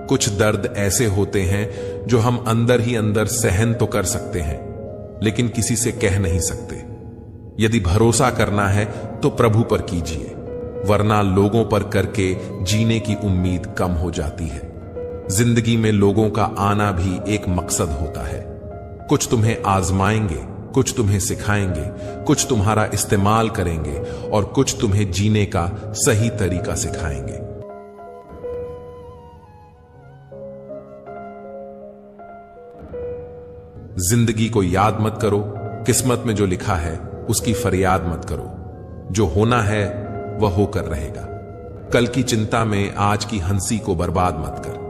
कुछ दर्द ऐसे होते हैं जो हम अंदर ही अंदर सहन तो कर सकते हैं, लेकिन किसी से कह नहीं सकते। यदि भरोसा करना है तो प्रभु पर कीजिए, वरना लोगों पर करके जीने की उम्मीद कम हो जाती है। जिंदगी में लोगों का आना भी एक मकसद होता है। कुछ तुम्हें आजमाएंगे, कुछ तुम्हें सिखाएंगे, कुछ तुम्हारा इस्तेमाल करेंगे और कुछ तुम्हें जीने का सही तरीका सिखाएंगे। जिंदगी को याद मत करो, किस्मत में जो लिखा है उसकी फरियाद मत करो। जो होना है वह होकर रहेगा। कल की चिंता में आज की हंसी को बर्बाद मत कर।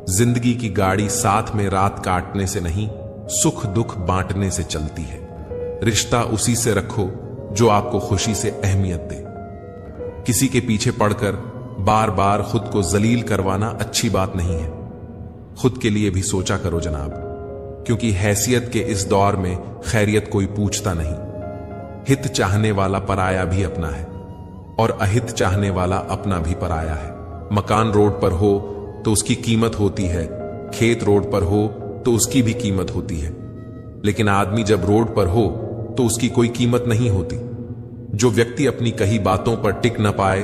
जिंदगी की गाड़ी साथ में रात काटने से नहीं, सुख दुख बांटने से चलती है। रिश्ता उसी से रखो जो आपको खुशी से अहमियत दे। किसी के पीछे पड़कर बार बार खुद को जलील करवाना अच्छी बात नहीं है। खुद के लिए भी सोचा करो जनाब, क्योंकि हैसियत के इस दौर में खैरियत कोई पूछता नहीं। हित चाहने वाला पराया भी अपना है और अहित चाहने वाला अपना भी पराया है। मकान रोड पर हो तो उसकी कीमत होती है, खेत रोड पर हो तो उसकी भी कीमत होती है, लेकिन आदमी जब रोड पर हो तो उसकी कोई कीमत नहीं होती। जो व्यक्ति अपनी कही बातों पर टिक न पाए,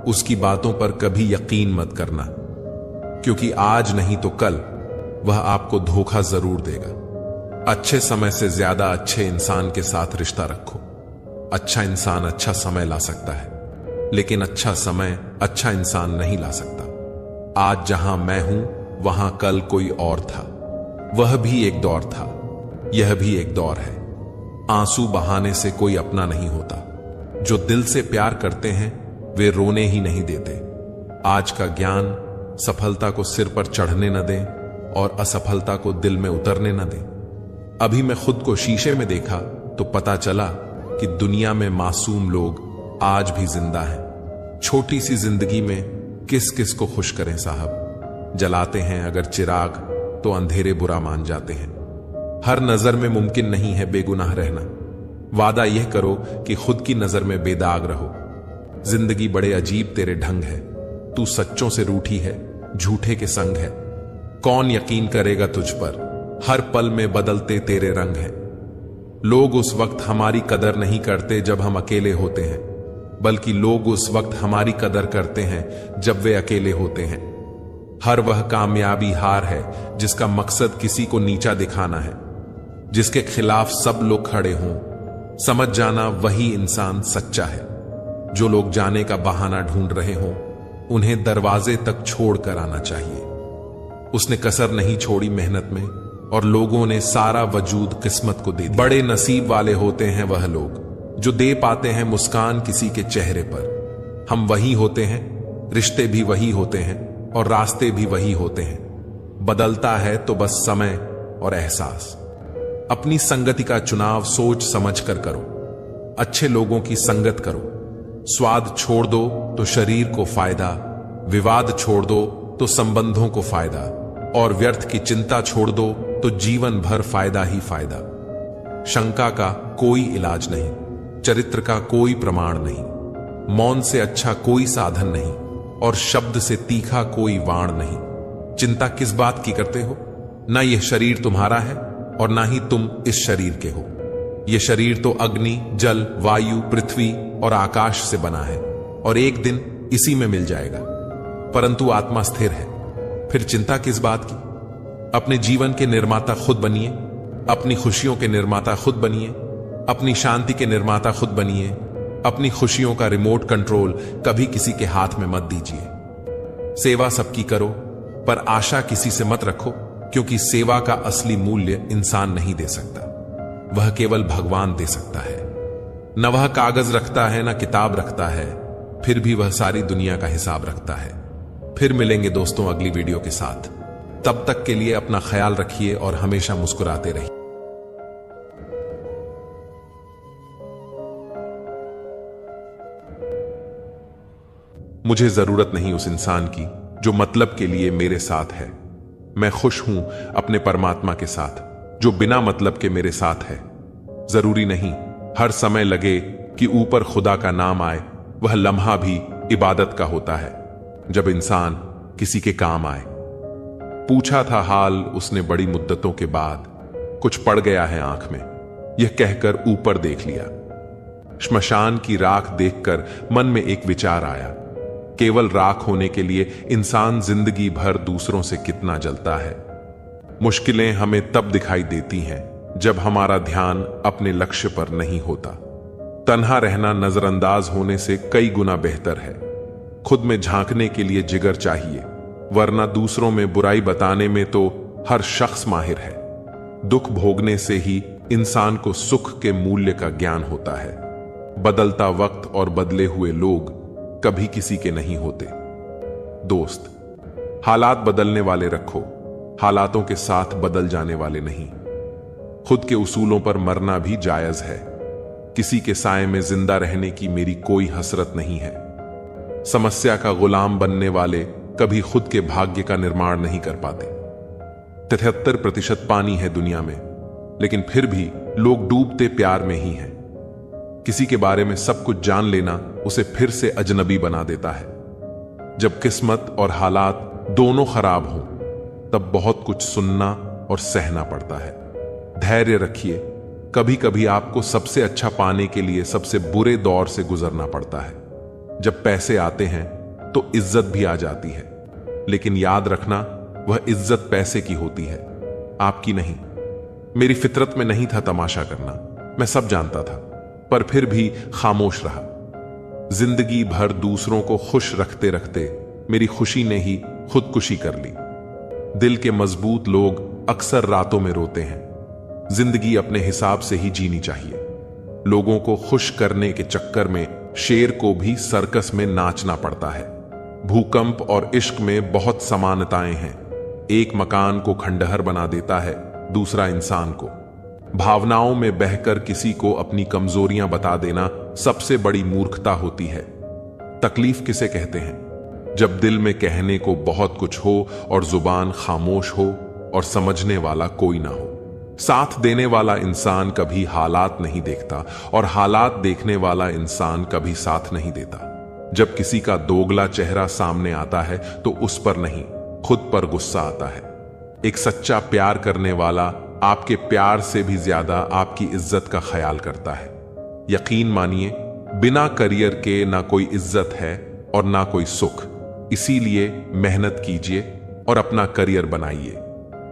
उसकी बातों पर कभी यकीन मत करना, क्योंकि आज नहीं तो कल वह आपको धोखा जरूर देगा। अच्छे समय से ज्यादा अच्छे इंसान के साथ रिश्ता रखो। अच्छा इंसान अच्छा समय ला सकता है, लेकिन अच्छा समय अच्छा इंसान नहीं ला सकता। आज जहां मैं हूं वहां कल कोई और था। वह भी एक दौर था, यह भी एक दौर है। आंसू बहाने से कोई अपना नहीं होता। जो दिल से प्यार करते हैं वे रोने ही नहीं देते। आज का ज्ञान सफलता को सिर पर चढ़ने न दें और असफलता को दिल में उतरने न दें। अभी मैं खुद को शीशे में देखा तो पता चला कि दुनिया में मासूम लोग आज भी जिंदा हैं। छोटी सी जिंदगी में किस किस को खुश करें साहब। जलाते हैं अगर चिराग तो अंधेरे बुरा मान जाते हैं। हर नजर में मुमकिन नहीं है बेगुनाह रहना। वादा यह करो कि खुद की नजर में बेदाग रहो। जिंदगी बड़े अजीब तेरे ढंग है। तू सच्चों से रूठी है, झूठे के संग है। कौन यकीन करेगा तुझ पर, हर पल में बदलते तेरे रंग हैं। लोग उस वक्त हमारी कदर नहीं करते जब हम अकेले होते हैं, बल्कि लोग उस वक्त हमारी कदर करते हैं जब वे अकेले होते हैं। हर वह कामयाबी हार है जिसका मकसद किसी को नीचा दिखाना है, जिसके खिलाफ सब लोग खड़े हों। समझ जाना वही इंसान सच्चा है। जो लोग जाने का बहाना ढूंढ रहे हों, उन्हें दरवाजे तक छोड़ कर आना चाहिए। उसने कसर नहीं छोड़ी मेहनत में और लोगों ने सारा वजूद किस्मत को दे दिया। बड़े नसीब वाले होते हैं वह लोग जो दे पाते हैं मुस्कान किसी के चेहरे पर। हम वही होते हैं, रिश्ते भी वही होते हैं और रास्ते भी वही होते हैं। बदलता है तो बस समय और एहसास। अपनी संगति का चुनाव सोच समझ कर करो। अच्छे लोगों की संगत करो। स्वाद छोड़ दो तो शरीर को फायदा, विवाद छोड़ दो तो संबंधों को फायदा, और व्यर्थ की चिंता छोड़ दो तो जीवन भर फायदा ही फायदा। शंका का कोई इलाज नहीं, चरित्र का कोई प्रमाण नहीं, मौन से अच्छा कोई साधन नहीं और शब्द से तीखा कोई वाण नहीं। चिंता किस बात की करते हो? ना यह शरीर तुम्हारा है और ना ही तुम इस शरीर के हो। यह शरीर तो अग्नि, जल, वायु, पृथ्वी और आकाश से बना है और एक दिन इसी में मिल जाएगा, परंतु आत्मा स्थिर है। फिर चिंता किस बात की? अपने जीवन के निर्माता खुद बनिए, अपनी खुशियों के निर्माता खुद बनिए, अपनी शांति के निर्माता खुद बनिए। अपनी खुशियों का रिमोट कंट्रोल कभी किसी के हाथ में मत दीजिए। सेवा सबकी करो, पर आशा किसी से मत रखो, क्योंकि सेवा का असली मूल्य इंसान नहीं दे सकता, वह केवल भगवान दे सकता है। न वह कागज रखता है न किताब रखता है, फिर भी वह सारी दुनिया का हिसाब रखता है। फिर मिलेंगे दोस्तों अगली वीडियो के साथ। तब तक के लिए अपना ख्याल रखिए और हमेशा मुस्कुराते रहिए। मुझे जरूरत नहीं उस इंसान की जो मतलब के लिए मेरे साथ है। मैं खुश हूं अपने परमात्मा के साथ जो बिना मतलब के मेरे साथ है। जरूरी नहीं हर समय लगे कि ऊपर खुदा का नाम आए, वह लम्हा भी इबादत का होता है जब इंसान किसी के काम आए। पूछा था हाल उसने बड़ी मुद्दतों के बाद, कुछ पड़ गया है आंख में, यह कहकर ऊपर देख लिया। श्मशान की राख देखकर मन में एक विचार आया, केवल राख होने के लिए इंसान जिंदगी भर दूसरों से कितना जलता है। मुश्किलें हमें तब दिखाई देती हैं जब हमारा ध्यान अपने लक्ष्य पर नहीं होता। तन्हा रहना नजरअंदाज होने से कई गुना बेहतर है। खुद में झांकने के लिए जिगर चाहिए, वरना दूसरों में बुराई बताने में तो हर शख्स माहिर है। दुख भोगने से ही इंसान को सुख के मूल्य का ज्ञान होता है। बदलता वक्त और बदले हुए लोग कभी किसी के नहीं होते। दोस्त, हालात बदलने वाले रखो, हालातों के साथ बदल जाने वाले नहीं। खुद के उसूलों पर मरना भी जायज है। किसी के साए में जिंदा रहने की मेरी कोई हसरत नहीं है। समस्या का गुलाम बनने वाले कभी खुद के भाग्य का निर्माण नहीं कर पाते। 73% पानी है दुनिया में, लेकिन फिर भी लोग डूबते प्यार में ही हैं। किसी के बारे में सब कुछ जान लेना उसे फिर से अजनबी बना देता है। जब किस्मत और हालात दोनों खराब हों, तब बहुत कुछ सुनना और सहना पड़ता है। धैर्य रखिए, कभी कभी आपको सबसे अच्छा पाने के लिए सबसे बुरे दौर से गुजरना पड़ता है। जब पैसे आते हैं तो इज्जत भी आ जाती है, लेकिन याद रखना वह इज्जत पैसे की होती है, आपकी नहीं। मेरी फितरत में नहीं था तमाशा करना, मैं सब जानता था, पर फिर भी खामोश रहा। जिंदगी भर दूसरों को खुश रखते रखते मेरी खुशी ने ही खुदकुशी कर ली। दिल के मजबूत लोग अक्सर रातों में रोते हैं। जिंदगी अपने हिसाब से ही जीनी चाहिए। लोगों को खुश करने के चक्कर में शेर को भी सर्कस में नाचना पड़ता है। भूकंप और इश्क में बहुत समानताएं हैं। एक मकान को खंडहर बना देता है, दूसरा इंसान को। भावनाओं में बहकर किसी को अपनी कमजोरियां बता देना सबसे बड़ी मूर्खता होती है। तकलीफ किसे कहते हैं? जब दिल में कहने को बहुत कुछ हो और जुबान खामोश हो और समझने वाला कोई ना हो। साथ देने वाला इंसान कभी हालात नहीं देखता और हालात देखने वाला इंसान कभी साथ नहीं देता। जब किसी का दोगला चेहरा सामने आता है तो उस पर नहीं, खुद पर गुस्सा आता है। एक सच्चा प्यार करने वाला आपके प्यार से भी ज्यादा आपकी इज्जत का ख्याल करता है। यकीन मानिए, बिना करियर के ना कोई इज्जत है और ना कोई सुख। इसीलिए मेहनत कीजिए और अपना करियर बनाइए।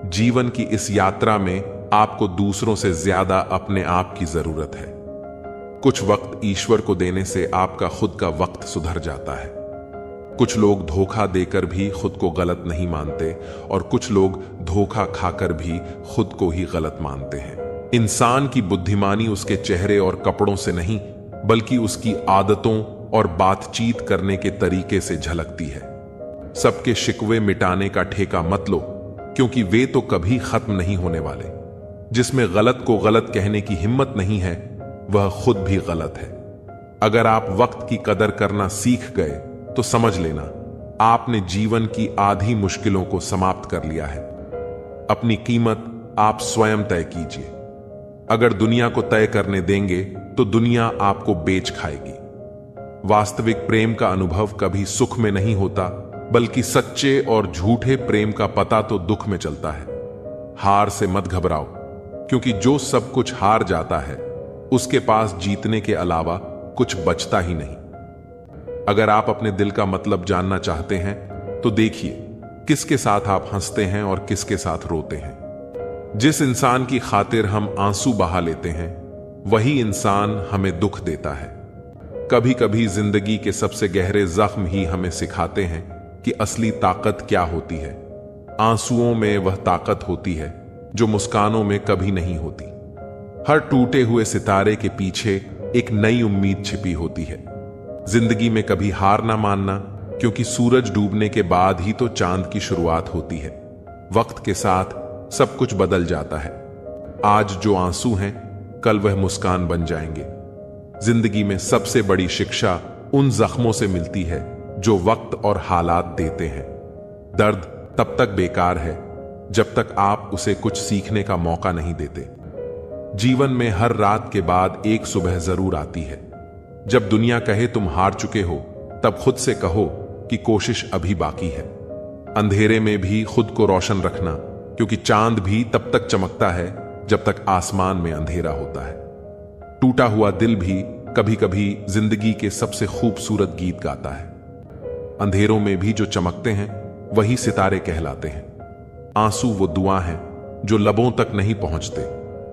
जीवन की इस यात्रा में आपको दूसरों से ज्यादा अपने आप की जरूरत है। कुछ वक्त ईश्वर को देने से आपका खुद का वक्त सुधर जाता है। कुछ लोग धोखा देकर भी खुद को गलत नहीं मानते और कुछ लोग धोखा खाकर भी खुद को ही गलत मानते हैं। इंसान की बुद्धिमानी उसके चेहरे और कपड़ों से नहीं, बल्कि उसकी आदतों और बातचीत करने के तरीके से झलकती है। सबके शिकवे मिटाने का ठेका मत लो, क्योंकि वे तो कभी खत्म नहीं होने वाले। जिसमें गलत को गलत कहने की हिम्मत नहीं है, वह खुद भी गलत है। अगर आप वक्त की कदर करना सीख गए तो समझ लेना आपने जीवन की आधी मुश्किलों को समाप्त कर लिया है। अपनी कीमत आप स्वयं तय कीजिए। अगर दुनिया को तय करने देंगे तो दुनिया आपको बेच खाएगी। वास्तविक प्रेम का अनुभव कभी सुख में नहीं होता, बल्कि सच्चे और झूठे प्रेम का पता तो दुख में चलता है। हार से मत घबराओ, क्योंकि जो सब कुछ हार जाता है उसके पास जीतने के अलावा कुछ बचता ही नहीं। अगर आप अपने दिल का मतलब जानना चाहते हैं तो देखिए किसके साथ आप हंसते हैं और किसके साथ रोते हैं। जिस इंसान की खातिर हम आंसू बहा लेते हैं, वही इंसान हमें दुख देता है। कभी कभी जिंदगी के सबसे गहरे जख्म ही हमें सिखाते हैं कि असली ताकत क्या होती है। आंसुओं में वह ताकत होती है जो मुस्कानों में कभी नहीं होती। हर टूटे हुए सितारे के पीछे एक नई उम्मीद छिपी होती है। जिंदगी में कभी हार ना मानना, क्योंकि सूरज डूबने के बाद ही तो चांद की शुरुआत होती है। वक्त के साथ सब कुछ बदल जाता है। आज जो आंसू हैं, कल वह मुस्कान बन जाएंगे। जिंदगी में सबसे बड़ी शिक्षा उन जख्मों से मिलती है जो वक्त और हालात देते हैं। दर्द तब तक बेकार है जब तक आप उसे कुछ सीखने का मौका नहीं देते। जीवन में हर रात के बाद एक सुबह जरूर आती है। जब दुनिया कहे तुम हार चुके हो, तब खुद से कहो कि कोशिश अभी बाकी है। अंधेरे में भी खुद को रोशन रखना, क्योंकि चांद भी तब तक चमकता है जब तक आसमान में अंधेरा होता है। टूटा हुआ दिल भी कभी कभी जिंदगी के सबसे खूबसूरत गीत गाता है। अंधेरों में भी जो चमकते हैं वही सितारे कहलाते हैं। आंसू वो दुआ हैं जो लबों तक नहीं पहुंचते,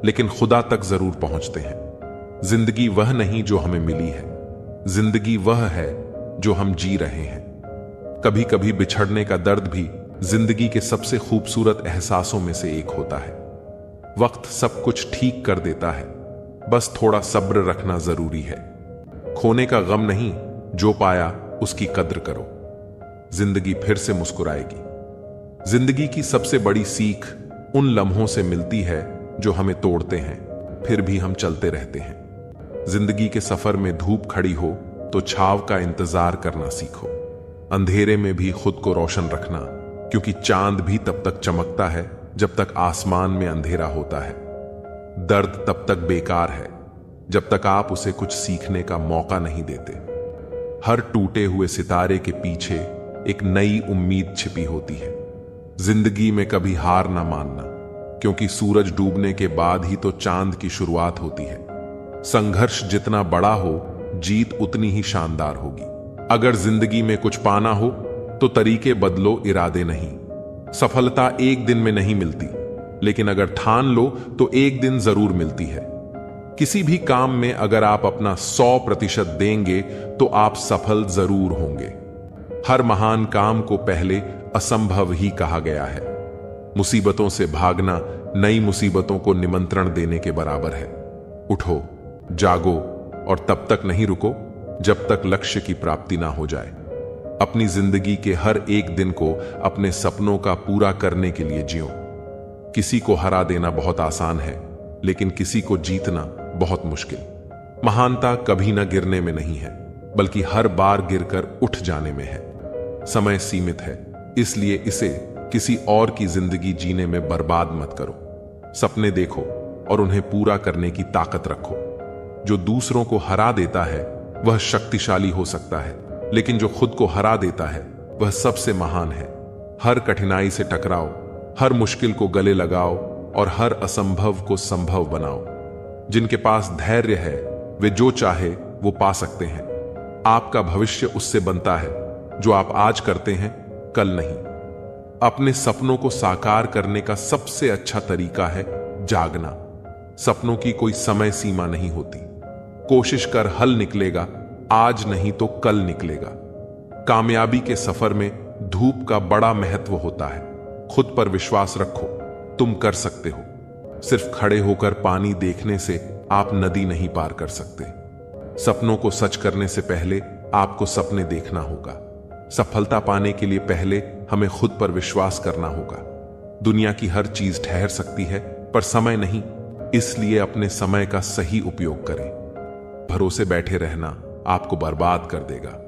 लेकिन खुदा तक जरूर पहुंचते हैं। जिंदगी वह नहीं जो हमें मिली है, जिंदगी वह है जो हम जी रहे हैं। कभी कभी बिछड़ने का दर्द भी जिंदगी के सबसे खूबसूरत एहसासों में से एक होता है। वक्त सब कुछ ठीक कर देता है, बस थोड़ा सब्र रखना जरूरी है। खोने का गम नहीं, जो पाया उसकी कद्र करो। जिंदगी फिर से मुस्कुराएगी। जिंदगी की सबसे बड़ी सीख उन लम्हों से मिलती है जो हमें तोड़ते हैं, फिर भी हम चलते रहते हैं। जिंदगी के सफर में धूप खड़ी हो तो छाव का इंतजार करना सीखो। अंधेरे में भी खुद को रोशन रखना, क्योंकि चांद भी तब तक चमकता है जब तक आसमान में अंधेरा होता है। दर्द तब तक बेकार है जब तक आप उसे कुछ सीखने का मौका नहीं देते। हर टूटे हुए सितारे के पीछे एक नई उम्मीद छिपी होती है। जिंदगी में कभी हार ना मानना, क्योंकि सूरज डूबने के बाद ही तो चांद की शुरुआत होती है। संघर्ष जितना बड़ा हो, जीत उतनी ही शानदार होगी। अगर जिंदगी में कुछ पाना हो तो तरीके बदलो, इरादे नहीं। सफलता एक दिन में नहीं मिलती, लेकिन अगर ठान लो तो एक दिन जरूर मिलती है। किसी भी काम में अगर आप अपना 100% देंगे तो आप सफल जरूर होंगे। हर महान काम को पहले असंभव ही कहा गया है। मुसीबतों से भागना नई मुसीबतों को निमंत्रण देने के बराबर है। उठो, जागो और तब तक नहीं रुको जब तक लक्ष्य की प्राप्ति ना हो जाए। अपनी जिंदगी के हर एक दिन को अपने सपनों का पूरा करने के लिए जियो। किसी को हरा देना बहुत आसान है, लेकिन किसी को जीतना बहुत मुश्किल। महानता कभी न गिरने में नहीं है, बल्कि हर बार गिरकर उठ जाने में है। समय सीमित है, इसलिए इसे किसी और की जिंदगी जीने में बर्बाद मत करो। सपने देखो और उन्हें पूरा करने की ताकत रखो। जो दूसरों को हरा देता है वह शक्तिशाली हो सकता है, लेकिन जो खुद को हरा देता है वह सबसे महान है। हर कठिनाई से टकराओ, हर मुश्किल को गले लगाओ और हर असंभव को संभव बनाओ। जिनके पास धैर्य है वे जो चाहे वो पा सकते हैं। आपका भविष्य उससे बनता है जो आप आज करते हैं, कल नहीं। अपने सपनों को साकार करने का सबसे अच्छा तरीका है जागना। सपनों की कोई समय सीमा नहीं होती। कोशिश कर, हल निकलेगा, आज नहीं तो कल निकलेगा। कामयाबी के सफर में धूप का बड़ा महत्व होता है। खुद पर विश्वास रखो, तुम कर सकते हो। सिर्फ खड़े होकर पानी देखने से आप नदी नहीं पार कर सकते। सपनों को सच करने से पहले आपको सपने देखना होगा। सफलता पाने के लिए पहले हमें खुद पर विश्वास करना होगा। दुनिया की हर चीज ठहर सकती है, पर समय नहीं, इसलिए अपने समय का सही उपयोग करें। भरोसे बैठे रहना आपको बर्बाद कर देगा।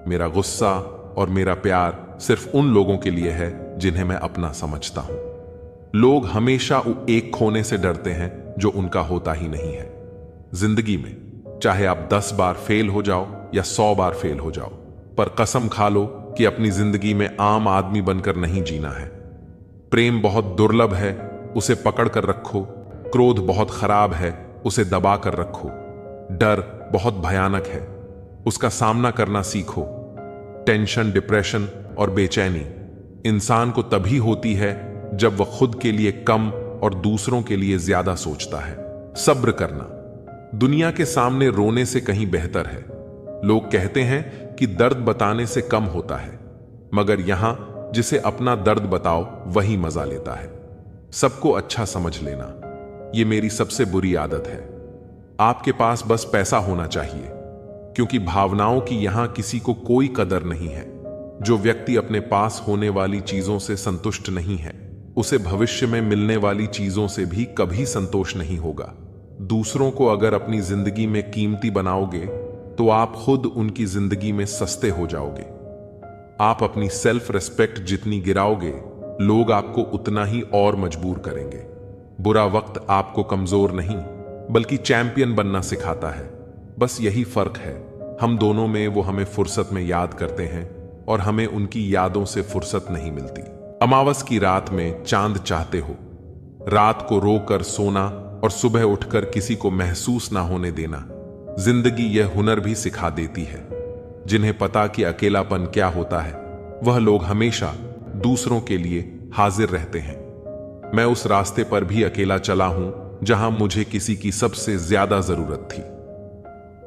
मेरा गुस्सा और मेरा प्यार सिर्फ उन लोगों के लिए है जिन्हें मैं अपना समझता हूं। लोग हमेशा एक खोने से डरते हैं जो उनका होता ही नहीं है। जिंदगी में चाहे आप 10 बार फेल हो जाओ या 100 बार फेल हो जाओ, पर कसम खा लो कि अपनी जिंदगी में आम आदमी बनकर नहीं जीना है। प्रेम बहुत दुर्लभ है, उसे पकड़ कर रखो। क्रोध बहुत खराब है, उसे दबा कर रखो। डर बहुत भयानक है, उसका सामना करना सीखो। टेंशन, डिप्रेशन और बेचैनी इंसान को तभी होती है जब वह खुद के लिए कम और दूसरों के लिए ज्यादा सोचता है। सब्र करना दुनिया के सामने रोने से कहीं बेहतर है। लोग कहते हैं कि दर्द बताने से कम होता है, मगर यहां जिसे अपना दर्द बताओ वही मजा लेता है। सबको अच्छा समझ लेना, यह मेरी सबसे बुरी आदत है। आपके पास बस पैसा होना चाहिए, क्योंकि भावनाओं की यहां किसी को कोई कदर नहीं है। जो व्यक्ति अपने पास होने वाली चीजों से संतुष्ट नहीं है, उसे भविष्य में मिलने वाली चीजों से भी कभी संतोष नहीं होगा। दूसरों को अगर अपनी जिंदगी में कीमती बनाओगे तो आप खुद उनकी जिंदगी में सस्ते हो जाओगे। आप अपनी सेल्फ रिस्पेक्ट जितनी गिराओगे, लोग आपको उतना ही और मजबूर करेंगे। बुरा वक्त आपको कमजोर नहीं बल्कि चैंपियन बनना सिखाता है। बस यही फर्क है हम दोनों में। वो हमें फुर्सत में याद करते हैं और हमें उनकी यादों से फुर्सत नहीं मिलती। अमावस की रात में चांद चाहते हो, रात को रोकर सोना और सुबह उठकर किसी को महसूस ना होने देना। जिंदगी यह हुनर भी सिखा देती है। जिन्हें पता कि अकेलापन क्या होता है, वह लोग हमेशा दूसरों के लिए हाजिर रहते हैं। मैं उस रास्ते पर भी अकेला चला हूं जहां मुझे किसी की सबसे ज्यादा जरूरत थी।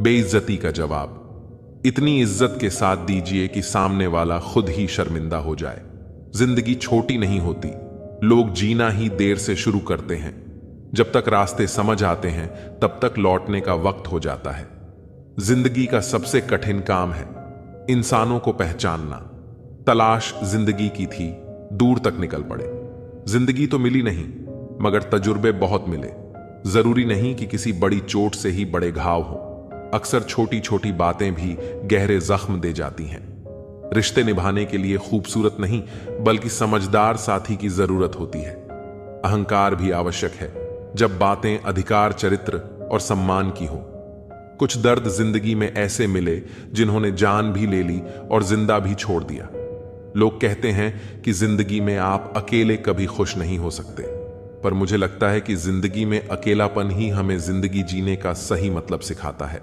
बेइज्जती का जवाब इतनी इज्जत के साथ दीजिए कि सामने वाला खुद ही शर्मिंदा हो जाए। जिंदगी छोटी नहीं होती, लोग जीना ही देर से शुरू करते हैं। जब तक रास्ते समझ आते हैं तब तक लौटने का वक्त हो जाता है। जिंदगी का सबसे कठिन काम है इंसानों को पहचानना। तलाश जिंदगी की थी, दूर तक निकल पड़े। जिंदगी तो मिली नहीं मगर तजुर्बे बहुत मिले। जरूरी नहीं कि किसी बड़ी चोट से ही बड़े घाव हो। अक्सर छोटी छोटी बातें भी गहरे जख्म दे जाती हैं। रिश्ते निभाने के लिए खूबसूरत नहीं बल्कि समझदार साथी की जरूरत होती है। अहंकार भी आवश्यक है जब बातें अधिकार, चरित्र और सम्मान की हो। कुछ दर्द जिंदगी में ऐसे मिले जिन्होंने जान भी ले ली और जिंदा भी छोड़ दिया। लोग कहते हैं कि जिंदगी में आप अकेले कभी खुश नहीं हो सकते, पर मुझे लगता है कि जिंदगी में अकेलापन ही हमें जिंदगी जीने का सही मतलब सिखाता है।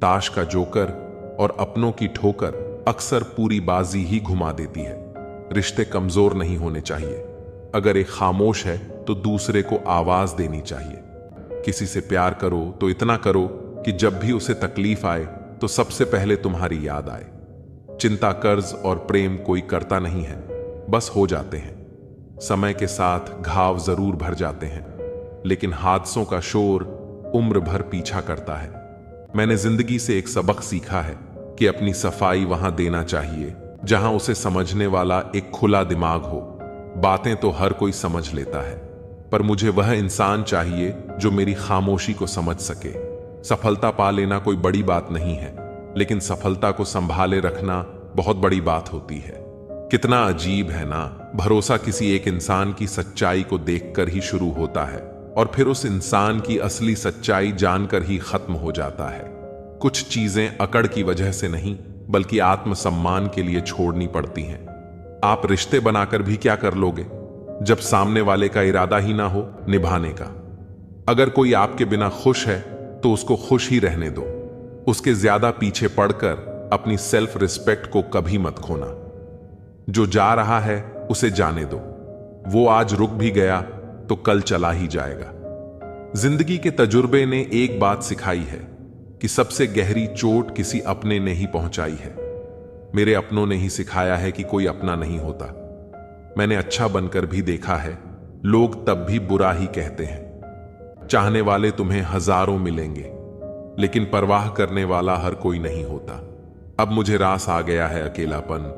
ताश का जोकर और अपनों की ठोकर अक्सर पूरी बाजी ही घुमा देती है। रिश्ते कमजोर नहीं होने चाहिए। अगर एक खामोश है तो दूसरे को आवाज देनी चाहिए। किसी से प्यार करो तो इतना करो कि जब भी उसे तकलीफ आए तो सबसे पहले तुम्हारी याद आए। चिंता, कर्ज और प्रेम कोई करता नहीं है, बस हो जाते हैं। समय के साथ घाव जरूर भर जाते हैं, लेकिन हादसों का शोर उम्र भर पीछा करता है। मैंने जिंदगी से एक सबक सीखा है कि अपनी सफाई वहां देना चाहिए जहां उसे समझने वाला एक खुला दिमाग हो। बातें तो हर कोई समझ लेता है, पर मुझे वह इंसान चाहिए जो मेरी खामोशी को समझ सके। सफलता पा लेना कोई बड़ी बात नहीं है, लेकिन सफलता को संभाले रखना बहुत बड़ी बात होती है। कितना अजीब है ना, भरोसा किसी एक इंसान की सच्चाई को देखकर ही शुरू होता है और फिर उस इंसान की असली सच्चाई जानकर ही खत्म हो जाता है। कुछ चीजें अकड़ की वजह से नहीं बल्कि आत्मसम्मान के लिए छोड़नी पड़ती हैं। आप रिश्ते बनाकर भी क्या कर लोगे जब सामने वाले का इरादा ही ना हो निभाने का। अगर कोई आपके बिना खुश है तो उसको खुश ही रहने दो। उसके ज्यादा पीछे पड़कर अपनी सेल्फ रिस्पेक्ट को कभी मत खोना। जो जा रहा है उसे जाने दो, वो आज रुक भी गया तो कल चला ही जाएगा। जिंदगी के तजुर्बे ने एक बात सिखाई है कि सबसे गहरी चोट किसी अपने ने ही पहुंचाई है। मेरे अपनों ने ही सिखाया है कि कोई अपना नहीं होता। मैंने अच्छा बनकर भी देखा है, लोग तब भी बुरा ही कहते हैं। चाहने वाले तुम्हें हजारों मिलेंगे, लेकिन परवाह करने वाला हर कोई नहीं होता। अब मुझे रास आ गया है अकेलापन।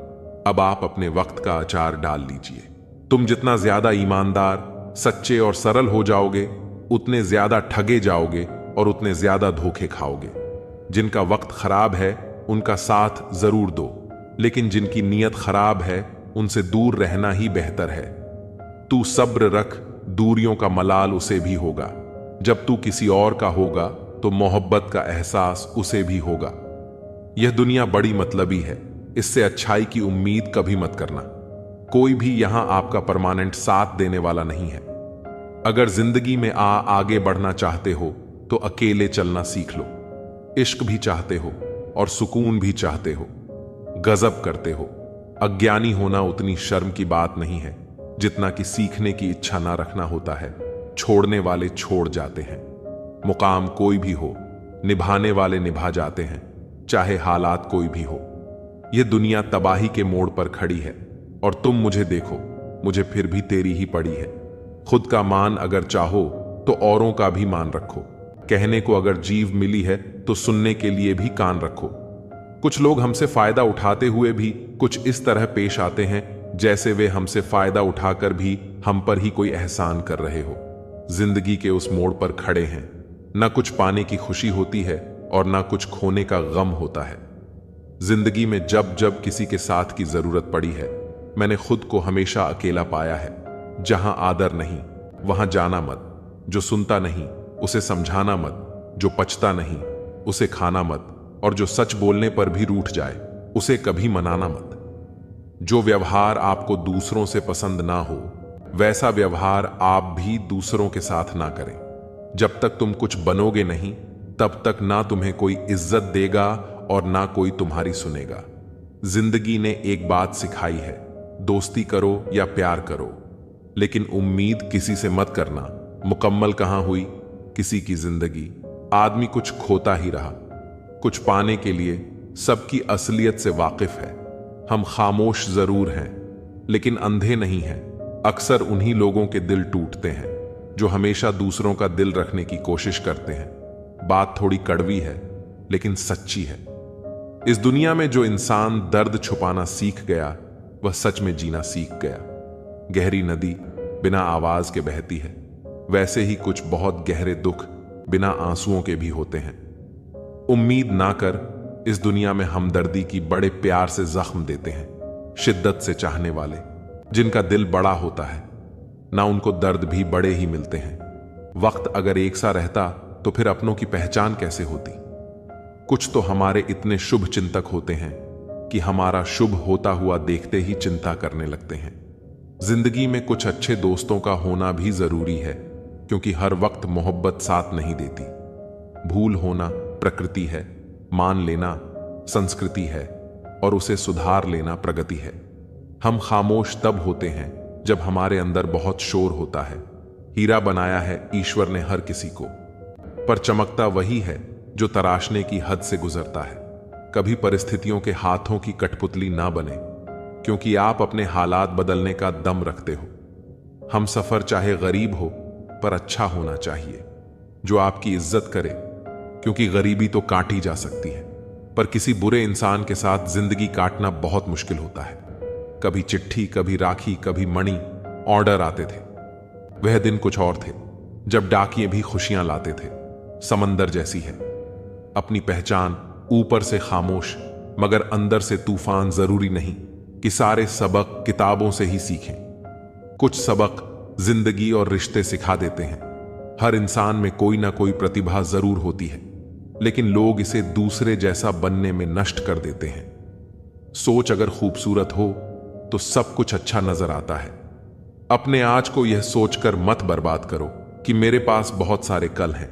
अब आप अपने वक्त का अचार डाल लीजिए। तुम जितना ज्यादा ईमानदार, सच्चे और सरल हो जाओगे, उतने ज्यादा ठगे जाओगे और उतने ज्यादा धोखे खाओगे। जिनका वक्त खराब है उनका साथ जरूर दो, लेकिन जिनकी नीयत खराब है उनसे दूर रहना ही बेहतर है। तू सब्र रख, दूरियों का मलाल उसे भी होगा। जब तू किसी और का होगा तो मोहब्बत का एहसास उसे भी होगा। यह दुनिया बड़ी मतलबी है, इससे अच्छाई की उम्मीद कभी मत करना। कोई भी यहां आपका परमानेंट साथ देने वाला नहीं है। अगर जिंदगी में आगे बढ़ना चाहते हो तो अकेले चलना सीख लो। इश्क भी चाहते हो और सुकून भी चाहते हो, गजब करते हो। अज्ञानी होना उतनी शर्म की बात नहीं है जितना कि सीखने की इच्छा ना रखना होता है। छोड़ने वाले छोड़ जाते हैं। मुकाम कोई भी हो, निभाने वाले निभा जाते हैं, चाहे हालात कोई भी हो। यह दुनिया तबाही के मोड़ पर खड़ी है और तुम मुझे देखो, मुझे फिर भी तेरी ही पड़ी है। खुद का मान अगर चाहो तो औरों का भी मान रखो। कहने को अगर जीव मिली है तो सुनने के लिए भी कान रखो। कुछ लोग हमसे फायदा उठाते हुए भी कुछ इस तरह पेश आते हैं जैसे वे हमसे फायदा उठाकर भी हम पर ही कोई एहसान कर रहे हो। जिंदगी के उस मोड़ पर खड़े हैं, ना कुछ पाने की खुशी होती है और ना कुछ खोने का गम होता है। जिंदगी में जब जब किसी के साथ की जरूरत पड़ी है, मैंने खुद को हमेशा अकेला पाया है। जहां आदर नहीं वहां जाना मत, जो सुनता नहीं उसे समझाना मत, जो पचता नहीं उसे खाना मत, और जो सच बोलने पर भी रूठ जाए उसे कभी मनाना मत। जो व्यवहार आपको दूसरों से पसंद ना हो वैसा व्यवहार आप भी दूसरों के साथ ना करें। जब तक तुम कुछ बनोगे नहीं तब तक ना तुम्हें कोई इज्जत देगा और ना कोई तुम्हारी सुनेगा। जिंदगी ने एक बात सिखाई है, दोस्ती करो या प्यार करो, लेकिन उम्मीद किसी से मत करना। मुकम्मल कहां हुई किसी की जिंदगी, आदमी कुछ खोता ही रहा। कुछ पाने के लिए सबकी असलियत से वाकिफ है। हम खामोश जरूर हैं लेकिन अंधे नहीं हैं। अक्सर उन्हीं लोगों के दिल टूटते हैं जो हमेशा दूसरों का दिल रखने की कोशिश करते हैं। बात थोड़ी कड़वी है लेकिन सच्ची है। इस दुनिया में जो इंसान दर्द छुपाना सीख गया वह सच में जीना सीख गया। गहरी नदी बिना आवाज के बहती है, वैसे ही कुछ बहुत गहरे दुख बिना आंसुओं के भी होते हैं। उम्मीद ना कर, इस दुनिया में हमदर्दी की बड़े प्यार से जख्म देते हैं। शिद्दत से चाहने वाले जिनका दिल बड़ा होता है ना उनको दर्द भी बड़े ही मिलते हैं। वक्त अगर एक सा रहता तो फिर अपनों की पहचान कैसे होती। कुछ तो हमारे इतने शुभ चिंतक होते हैं कि हमारा शुभ होता हुआ देखते ही चिंता करने लगते हैं। जिंदगी में कुछ अच्छे दोस्तों का होना भी जरूरी है, क्योंकि हर वक्त मोहब्बत साथ नहीं देती। भूल होना प्रकृति है, मान लेना संस्कृति है, और उसे सुधार लेना प्रगति है। हम खामोश तब होते हैं जब हमारे अंदर बहुत शोर होता है। हीरा बनाया है ईश्वर ने हर किसी को, पर चमकता वही है जो तराशने की हद से गुजरता है। कभी परिस्थितियों के हाथों की कठपुतली ना बने, क्योंकि आप अपने हालात बदलने का दम रखते हो। हम सफर चाहे गरीब हो पर अच्छा होना चाहिए, जो आपकी इज्जत करे, क्योंकि गरीबी तो काटी जा सकती है पर किसी बुरे इंसान के साथ जिंदगी काटना बहुत मुश्किल होता है। कभी चिट्ठी, कभी राखी, कभी मणि ऑर्डर आते थे। वह दिन कुछ और थे जब डाकिये भी खुशियां लाते थे। समंदर जैसी है अपनी पहचान, ऊपर से खामोश मगर अंदर से तूफान। जरूरी नहीं कि सारे सबक किताबों से ही सीखें। कुछ सबक जिंदगी और रिश्ते सिखा देते हैं। हर इंसान में कोई ना कोई प्रतिभा जरूर होती है, लेकिन लोग इसे दूसरे जैसा बनने में नष्ट कर देते हैं। सोच अगर खूबसूरत हो तो सब कुछ अच्छा नजर आता है। अपने आज को यह सोचकर मत बर्बाद करो कि मेरे पास बहुत सारे कल हैं।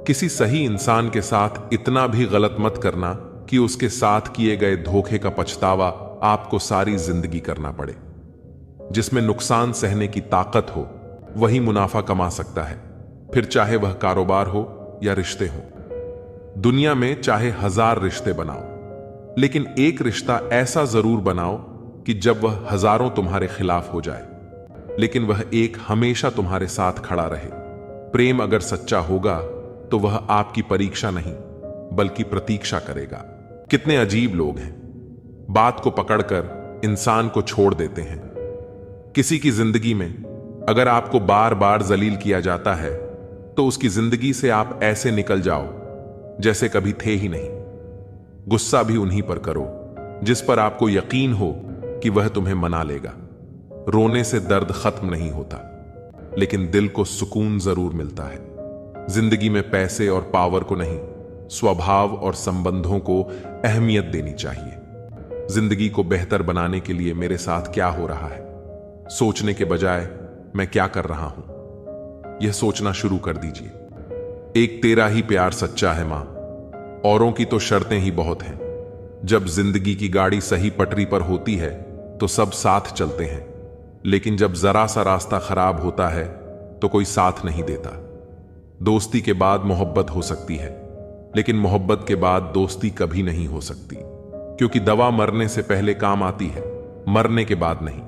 किसी सही इंसान के साथ इतना भी गलत मत करना कि उसके साथ किए गए धोखे का पछतावा आपको सारी जिंदगी करना पड़े। जिसमें नुकसान सहने की ताकत हो वही मुनाफा कमा सकता है, फिर चाहे वह कारोबार हो या रिश्ते हो। दुनिया में चाहे 1000 रिश्ते बनाओ, लेकिन एक रिश्ता ऐसा जरूर बनाओ कि जब वह हजारों तुम्हारे खिलाफ हो जाए, लेकिन वह एक हमेशा तुम्हारे साथ खड़ा रहे। प्रेम अगर सच्चा होगा तो वह आपकी परीक्षा नहीं बल्कि प्रतीक्षा करेगा। कितने अजीब लोग हैं, बात को पकड़कर इंसान को छोड़ देते हैं। किसी की जिंदगी में अगर आपको बार बार जलील किया जाता है तो उसकी जिंदगी से आप ऐसे निकल जाओ जैसे कभी थे ही नहीं। गुस्सा भी उन्हीं पर करो जिस पर आपको यकीन हो कि वह तुम्हें मना लेगा। रोने से दर्द खत्म नहीं होता, लेकिन दिल को सुकून जरूर मिलता है। जिंदगी में पैसे और पावर को नहीं, स्वभाव और संबंधों को अहमियत देनी चाहिए। जिंदगी को बेहतर बनाने के लिए मेरे साथ क्या हो रहा है, सोचने के बजाय मैं क्या कर रहा हूं, यह सोचना शुरू कर दीजिए। एक तेरा ही प्यार सच्चा है मां, औरों की तो शर्तें ही बहुत हैं। जब जिंदगी की गाड़ी सही पटरी पर होती है तो सब साथ चलते हैं, लेकिन जब जरा सा रास्ता खराब होता है तो कोई साथ नहीं देता। दोस्ती के बाद मोहब्बत हो सकती है, लेकिन मोहब्बत के बाद दोस्ती कभी नहीं हो सकती, क्योंकि दवा मरने से पहले काम आती है, मरने के बाद नहीं।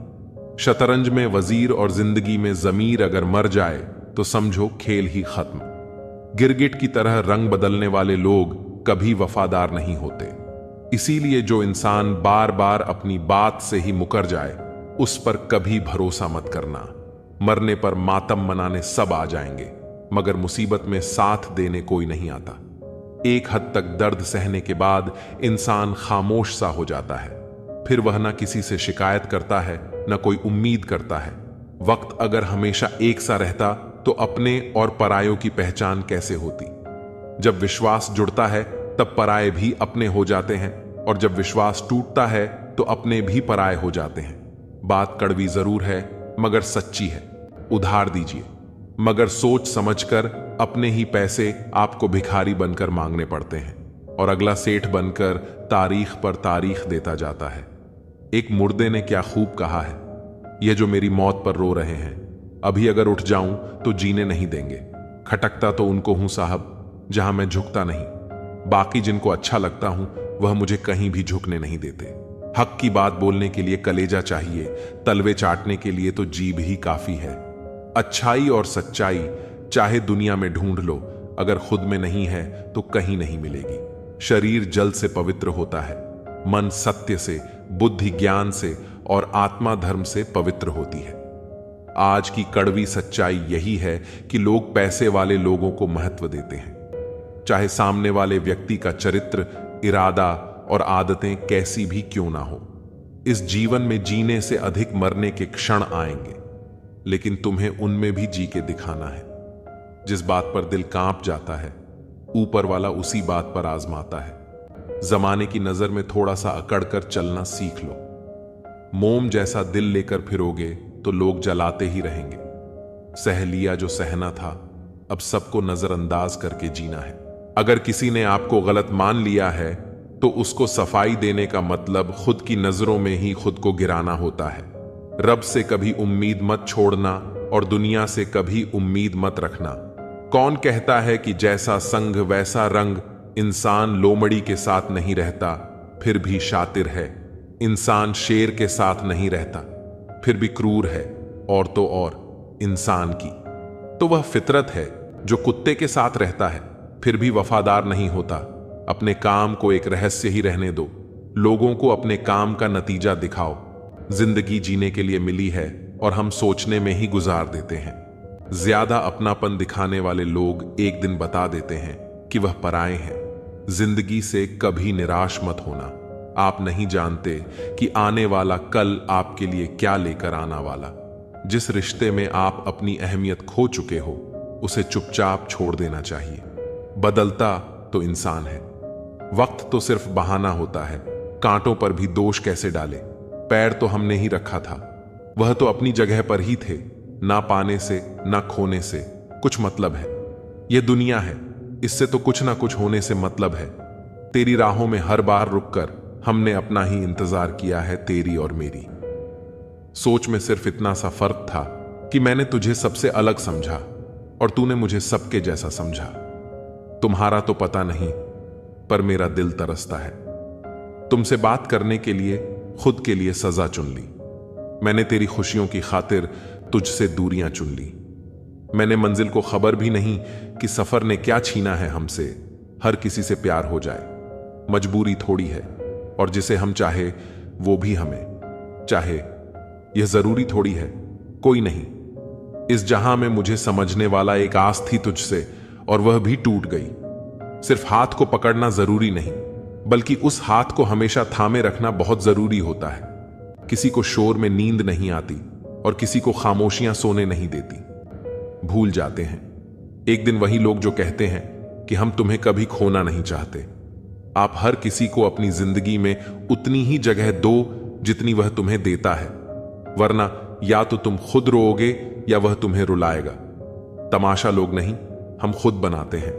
शतरंज में वजीर और जिंदगी में जमीर अगर मर जाए तो समझो खेल ही खत्म। गिरगिट की तरह रंग बदलने वाले लोग कभी वफादार नहीं होते। इसीलिए जो इंसान बार बार अपनी बात से ही मुकर जाए उस पर कभी भरोसा मत करना। मरने पर मातम मनाने सब आ जाएंगे, मगर मुसीबत में साथ देने कोई नहीं आता। एक हद तक दर्द सहने के बाद इंसान खामोश सा हो जाता है, फिर वह ना किसी से शिकायत करता है, न कोई उम्मीद करता है। वक्त अगर हमेशा एक सा रहता तो अपने और परायों की पहचान कैसे होती? जब विश्वास जुड़ता है तब पराये भी अपने हो जाते हैं, और जब विश्वास टूटता है तो अपने भी पराये हो जाते हैं। बात कड़वी जरूर है मगर सच्ची है। उधार दीजिए मगर सोच समझकर, अपने ही पैसे आपको भिखारी बनकर मांगने पड़ते हैं, और अगला सेठ बनकर तारीख पर तारीख देता जाता है। एक मुर्दे ने क्या खूब कहा है, यह जो मेरी मौत पर रो रहे हैं, अभी अगर उठ जाऊं तो जीने नहीं देंगे। खटकता तो उनको हूं साहब जहां मैं झुकता नहीं, बाकी जिनको अच्छा लगता हूं वह मुझे कहीं भी झुकने नहीं देते। हक की बात बोलने के लिए कलेजा चाहिए, तलवे चाटने के लिए तो जीभ ही काफी है। अच्छाई और सच्चाई चाहे दुनिया में ढूंढ लो, अगर खुद में नहीं है तो कहीं नहीं मिलेगी। शरीर जल से पवित्र होता है, मन सत्य से, बुद्धि ज्ञान से और आत्मा धर्म से पवित्र होती है। आज की कड़वी सच्चाई यही है कि लोग पैसे वाले लोगों को महत्व देते हैं, चाहे सामने वाले व्यक्ति का चरित्र, इरादा और आदतें कैसी भी क्यों ना हो। इस जीवन में जीने से अधिक मरने के क्षण आएंगे, लेकिन तुम्हें उनमें भी जी के दिखाना है। जिस बात पर दिल कांप जाता है, ऊपर वाला उसी बात पर आजमाता है। जमाने की नजर में थोड़ा सा अकड़ कर चलना सीख लो। मोम जैसा दिल लेकर फिरोगे तो लोग जलाते ही रहेंगे। सह लिया जो सहना था, अब सबको नजरअंदाज करके जीना है। अगर किसी ने आपको गलत मान लिया है तो उसको सफाई देने का मतलब खुद की नजरों में ही खुद को गिराना होता है। रब से कभी उम्मीद मत छोड़ना और दुनिया से कभी उम्मीद मत रखना। कौन कहता है कि जैसा संग वैसा रंग, इंसान लोमड़ी के साथ नहीं रहता फिर भी शातिर है। इंसान शेर के साथ नहीं रहता फिर भी क्रूर है, और तो और इंसान की तो वह फितरत है जो कुत्ते के साथ रहता है फिर भी वफादार नहीं होता। अपने काम को एक रहस्य ही रहने दो, लोगों को अपने काम का नतीजा दिखाओ। जिंदगी जीने के लिए मिली है और हम सोचने में ही गुजार देते हैं। ज्यादा अपनापन दिखाने वाले लोग एक दिन बता देते हैं कि वह पराये हैं। जिंदगी से कभी निराश मत होना। आप नहीं जानते कि आने वाला कल आपके लिए क्या लेकर आना वाला। जिस रिश्ते में आप अपनी अहमियत खो चुके हो उसे चुपचाप छोड़ देना चाहिए। बदलता तो इंसान है, वक्त तो सिर्फ बहाना होता है। कांटों पर भी दोष कैसे डाले, पैर तो हमने ही रखा था, वह तो अपनी जगह पर ही थे। ना पाने से ना खोने से कुछ मतलब है। यह दुनिया है, इससे तो कुछ ना कुछ होने से मतलब है। तेरी राहों में हर बार रुककर हमने अपना ही इंतजार किया है, तेरी और मेरी। सोच में सिर्फ इतना सा फर्क था कि मैंने तुझे सबसे अलग समझा और तूने मुझे सबके जैसा समझा। तुम्हारा तो पता नहीं, पर मेरा दिल तरसता है। तुमसे बात करने के लिए खुद के लिए सजा चुन ली। मैंने तेरी खुशियों की खातिर तुझसे दूरियां चुन ली। मैंने मंजिल को खबर भी नहीं कि सफर ने क्या छीना है हमसे। हर किसी से प्यार हो जाए मजबूरी थोड़ी है, और जिसे हम चाहे वो भी हमें चाहे, यह जरूरी थोड़ी है। कोई नहीं, इस जहां में मुझे समझने वाला एक आस थी तुझसे, और वह भी टूट गई। सिर्फ हाथ को पकड़ना जरूरी नहीं, बल्कि उस हाथ को हमेशा थामे रखना बहुत जरूरी होता है। किसी को शोर में नींद नहीं आती और किसी को खामोशियां सोने नहीं देती। भूल जाते हैं एक दिन वही लोग जो कहते हैं कि हम तुम्हें कभी खोना नहीं चाहते। आप हर किसी को अपनी जिंदगी में उतनी ही जगह दो जितनी वह तुम्हें देता है, वरना या तो तुम खुद रोओगे या वह तुम्हें रुलाएगा। तमाशा लोग नहीं, हम खुद बनाते हैं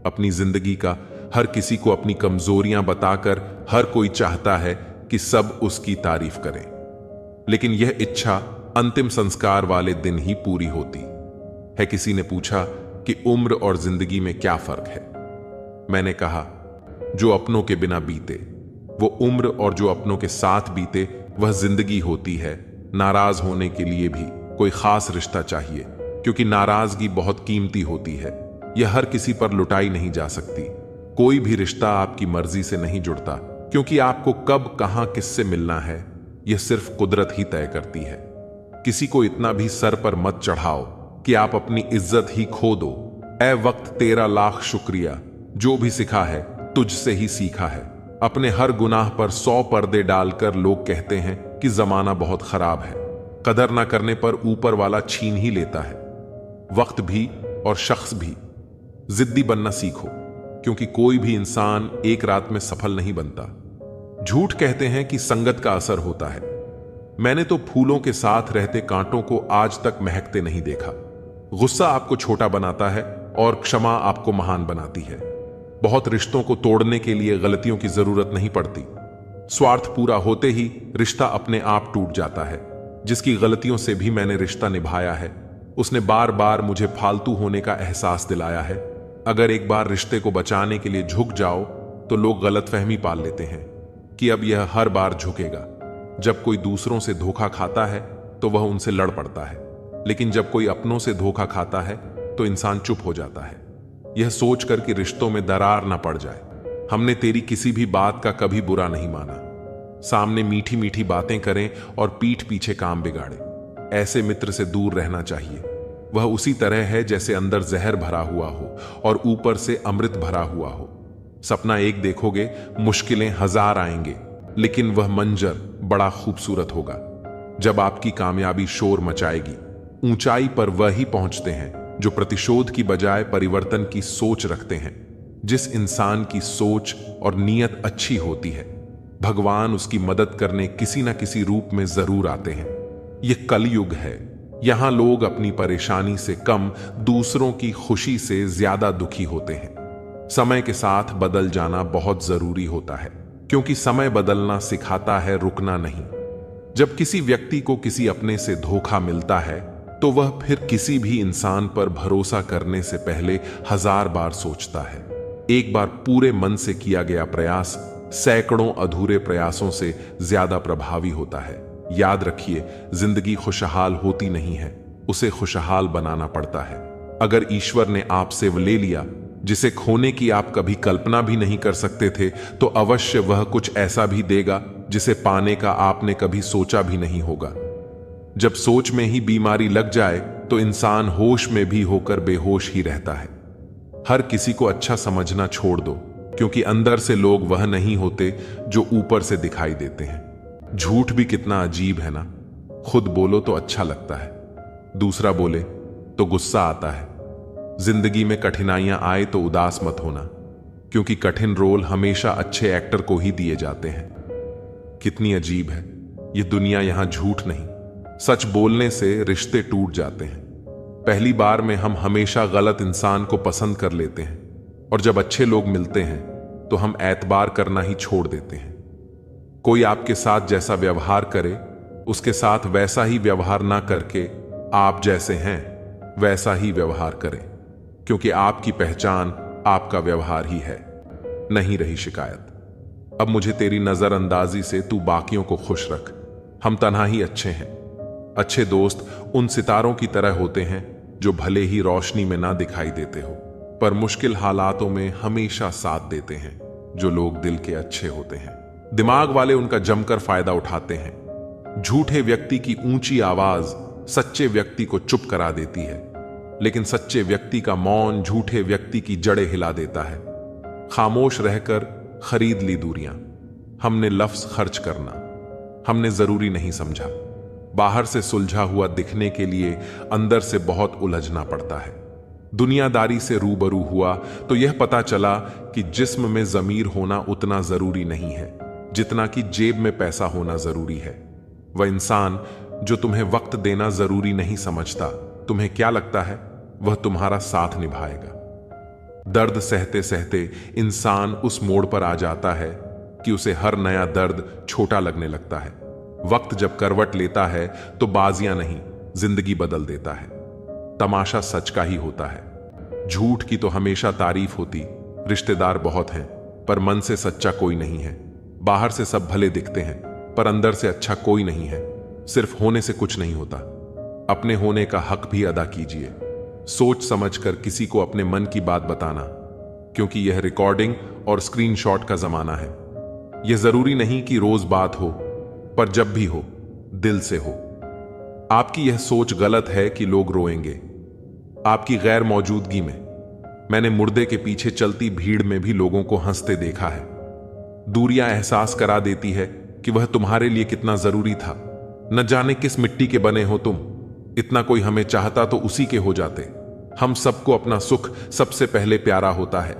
अपनी जिंदगी का। हर किसी को अपनी कमजोरियां बताकर हर कोई चाहता है कि सब उसकी तारीफ करें, लेकिन यह इच्छा अंतिम संस्कार वाले दिन ही पूरी होती है। किसी ने पूछा कि उम्र और जिंदगी में क्या फर्क है। मैंने कहा, जो अपनों के बिना बीते वो उम्र, और जो अपनों के साथ बीते वह जिंदगी होती है। नाराज होने के लिए भी कोई खास रिश्ता चाहिए, क्योंकि नाराजगी बहुत कीमती होती है। यह हर किसी पर लुटाई नहीं जा सकती। कोई भी रिश्ता आपकी मर्जी से नहीं जुड़ता, क्योंकि आपको कब कहां किससे मिलना है यह सिर्फ कुदरत ही तय करती है। किसी को इतना भी सर पर मत चढ़ाओ कि आप अपनी इज्जत ही खो दो। ए वक्त तेरा लाख शुक्रिया, जो भी सिखा है तुझसे ही सीखा है। अपने हर गुनाह पर 100 पर्दे डालकर लोग कहते हैं कि जमाना बहुत खराब है। कदर ना करने पर ऊपर वाला छीन ही लेता है। वक्त भी और शख्स भी। जिद्दी बनना सीखो, क्योंकि कोई भी इंसान एक रात में सफल नहीं बनता। झूठ कहते हैं कि संगत का असर होता है। मैंने तो फूलों के साथ रहते कांटों को आज तक महकते नहीं देखा। गुस्सा आपको छोटा बनाता है और क्षमा आपको महान बनाती है। बहुत रिश्तों को तोड़ने के लिए गलतियों की जरूरत नहीं पड़ती। स्वार्थ पूरा होते ही रिश्ता अपने आप टूट जाता है। जिसकी गलतियों से भी मैंने रिश्ता निभाया है, उसने बार बार मुझे फालतू होने का एहसास दिलाया है। अगर एक बार रिश्ते को बचाने के लिए झुक जाओ तो लोग गलतफहमी पाल लेते हैं कि अब यह हर बार झुकेगा। जब कोई दूसरों से धोखा खाता है तो वह उनसे लड़ पड़ता है, लेकिन जब कोई अपनों से धोखा खाता है तो इंसान चुप हो जाता है, यह सोचकर कि रिश्तों में दरार ना पड़ जाए। हमने तेरी किसी भी बात का कभी बुरा नहीं माना। सामने मीठी मीठी बातें करें और पीठ पीछे काम बिगाड़े। ऐसे मित्र से दूर रहना चाहिए। वह उसी तरह है जैसे अंदर जहर भरा हुआ हो और ऊपर से अमृत भरा हुआ हो। सपना एक देखोगे, मुश्किलें 1000 आएंगे, लेकिन वह मंजर बड़ा खूबसूरत होगा। जब आपकी कामयाबी शोर मचाएगी, ऊंचाई पर वही पहुंचते हैं जो प्रतिशोध की बजाय परिवर्तन की सोच रखते हैं। जिस इंसान की सोच और नीयत अच्छी होती है, भगवान उसकी मदद करने किसी न किसी रूप में जरूर आते हैं। यह कलयुग है। यहां लोग अपनी परेशानी से कम दूसरों की खुशी से ज्यादा दुखी होते हैं। समय के साथ बदल जाना बहुत जरूरी होता है, क्योंकि समय बदलना सिखाता है, रुकना नहीं। जब किसी व्यक्ति को किसी अपने से धोखा मिलता है तो वह फिर किसी भी इंसान पर भरोसा करने से पहले 1000 बार सोचता है। एक बार पूरे मन से किया गया प्रयास सैकड़ों अधूरे प्रयासों से ज्यादा प्रभावी होता है। याद रखिए, जिंदगी खुशहाल होती नहीं है, उसे खुशहाल बनाना पड़ता है। अगर ईश्वर ने आपसे वो ले लिया जिसे खोने की आप कभी कल्पना भी नहीं कर सकते थे, तो अवश्य वह कुछ ऐसा भी देगा जिसे पाने का आपने कभी सोचा भी नहीं होगा। जब सोच में ही बीमारी लग जाए तो इंसान होश में भी होकर बेहोश ही रहता है। हर किसी को अच्छा समझना छोड़ दो, क्योंकि अंदर से लोग वह नहीं होते जो ऊपर से दिखाई देते हैं। झूठ भी कितना अजीब है ना। खुद बोलो तो अच्छा लगता है, दूसरा बोले तो गुस्सा आता है। जिंदगी में कठिनाइयां आए तो उदास मत होना, क्योंकि कठिन रोल हमेशा अच्छे एक्टर को ही दिए जाते हैं। कितनी अजीब है ये दुनिया। यहां झूठ नहीं, सच बोलने से रिश्ते टूट जाते हैं। पहली बार में हम हमेशा गलत इंसान को पसंद कर लेते हैं, और जब अच्छे लोग मिलते हैं तो हम एतबार करना ही छोड़ देते हैं। कोई आपके साथ जैसा व्यवहार करे, उसके साथ वैसा ही व्यवहार ना करके आप जैसे हैं वैसा ही व्यवहार करें, क्योंकि आपकी पहचान आपका व्यवहार ही है। नहीं रही शिकायत। अब मुझे तेरी नजरअंदाजी से तू बाकियों को खुश रख। हम तन्हा ही अच्छे हैं। अच्छे दोस्त उन सितारों की तरह होते हैं जो भले ही रोशनी में ना दिखाई देते हो, पर मुश्किल हालातों में हमेशा साथ देते हैं। जो लोग दिल के अच्छे होते हैं, दिमाग वाले उनका जमकर फायदा उठाते हैं। झूठे व्यक्ति की ऊंची आवाज सच्चे व्यक्ति को चुप करा देती है, लेकिन सच्चे व्यक्ति का मौन झूठे व्यक्ति की जड़ें हिला देता है। खामोश रहकर खरीद ली दूरियां। हमने लफ्ज खर्च करना हमने जरूरी नहीं समझा। बाहर से सुलझा हुआ दिखने के लिए अंदर से बहुत उलझना पड़ता है। दुनियादारी से रूबरू हुआ तो यह पता चला कि जिस्म में जमीर होना उतना जरूरी नहीं है जितना कि जेब में पैसा होना जरूरी है। वह इंसान जो तुम्हें वक्त देना जरूरी नहीं समझता, तुम्हें क्या लगता है वह तुम्हारा साथ निभाएगा। दर्द सहते सहते इंसान उस मोड़ पर आ जाता है कि उसे हर नया दर्द छोटा लगने लगता है। वक्त जब करवट लेता है तो बाजियां नहीं, जिंदगी बदल देता है। तमाशा सच का ही होता है। झूठ की तो हमेशा तारीफ होती। रिश्तेदार बहुत हैं, पर मन से सच्चा कोई नहीं है। बाहर से सब भले दिखते हैं, पर अंदर से अच्छा कोई नहीं है। सिर्फ होने से कुछ नहीं होता, अपने होने का हक भी अदा कीजिए। सोच समझकर किसी को अपने मन की बात बताना, क्योंकि यह रिकॉर्डिंग और स्क्रीनशॉट का जमाना है। यह जरूरी नहीं कि रोज बात हो, पर जब भी हो दिल से हो। आपकी यह सोच गलत है कि लोग रोएंगे। आपकी गैर मौजूदगी में मैंने मुर्दे के पीछे चलती भीड़ में भी लोगों को हंसते देखा है। दूरियां एहसास करा देती है कि वह तुम्हारे लिए कितना जरूरी था। न जाने किस मिट्टी के बने हो तुम, इतना कोई हमें चाहता तो उसी के हो जाते। हम सबको अपना सुख सबसे पहले प्यारा होता है,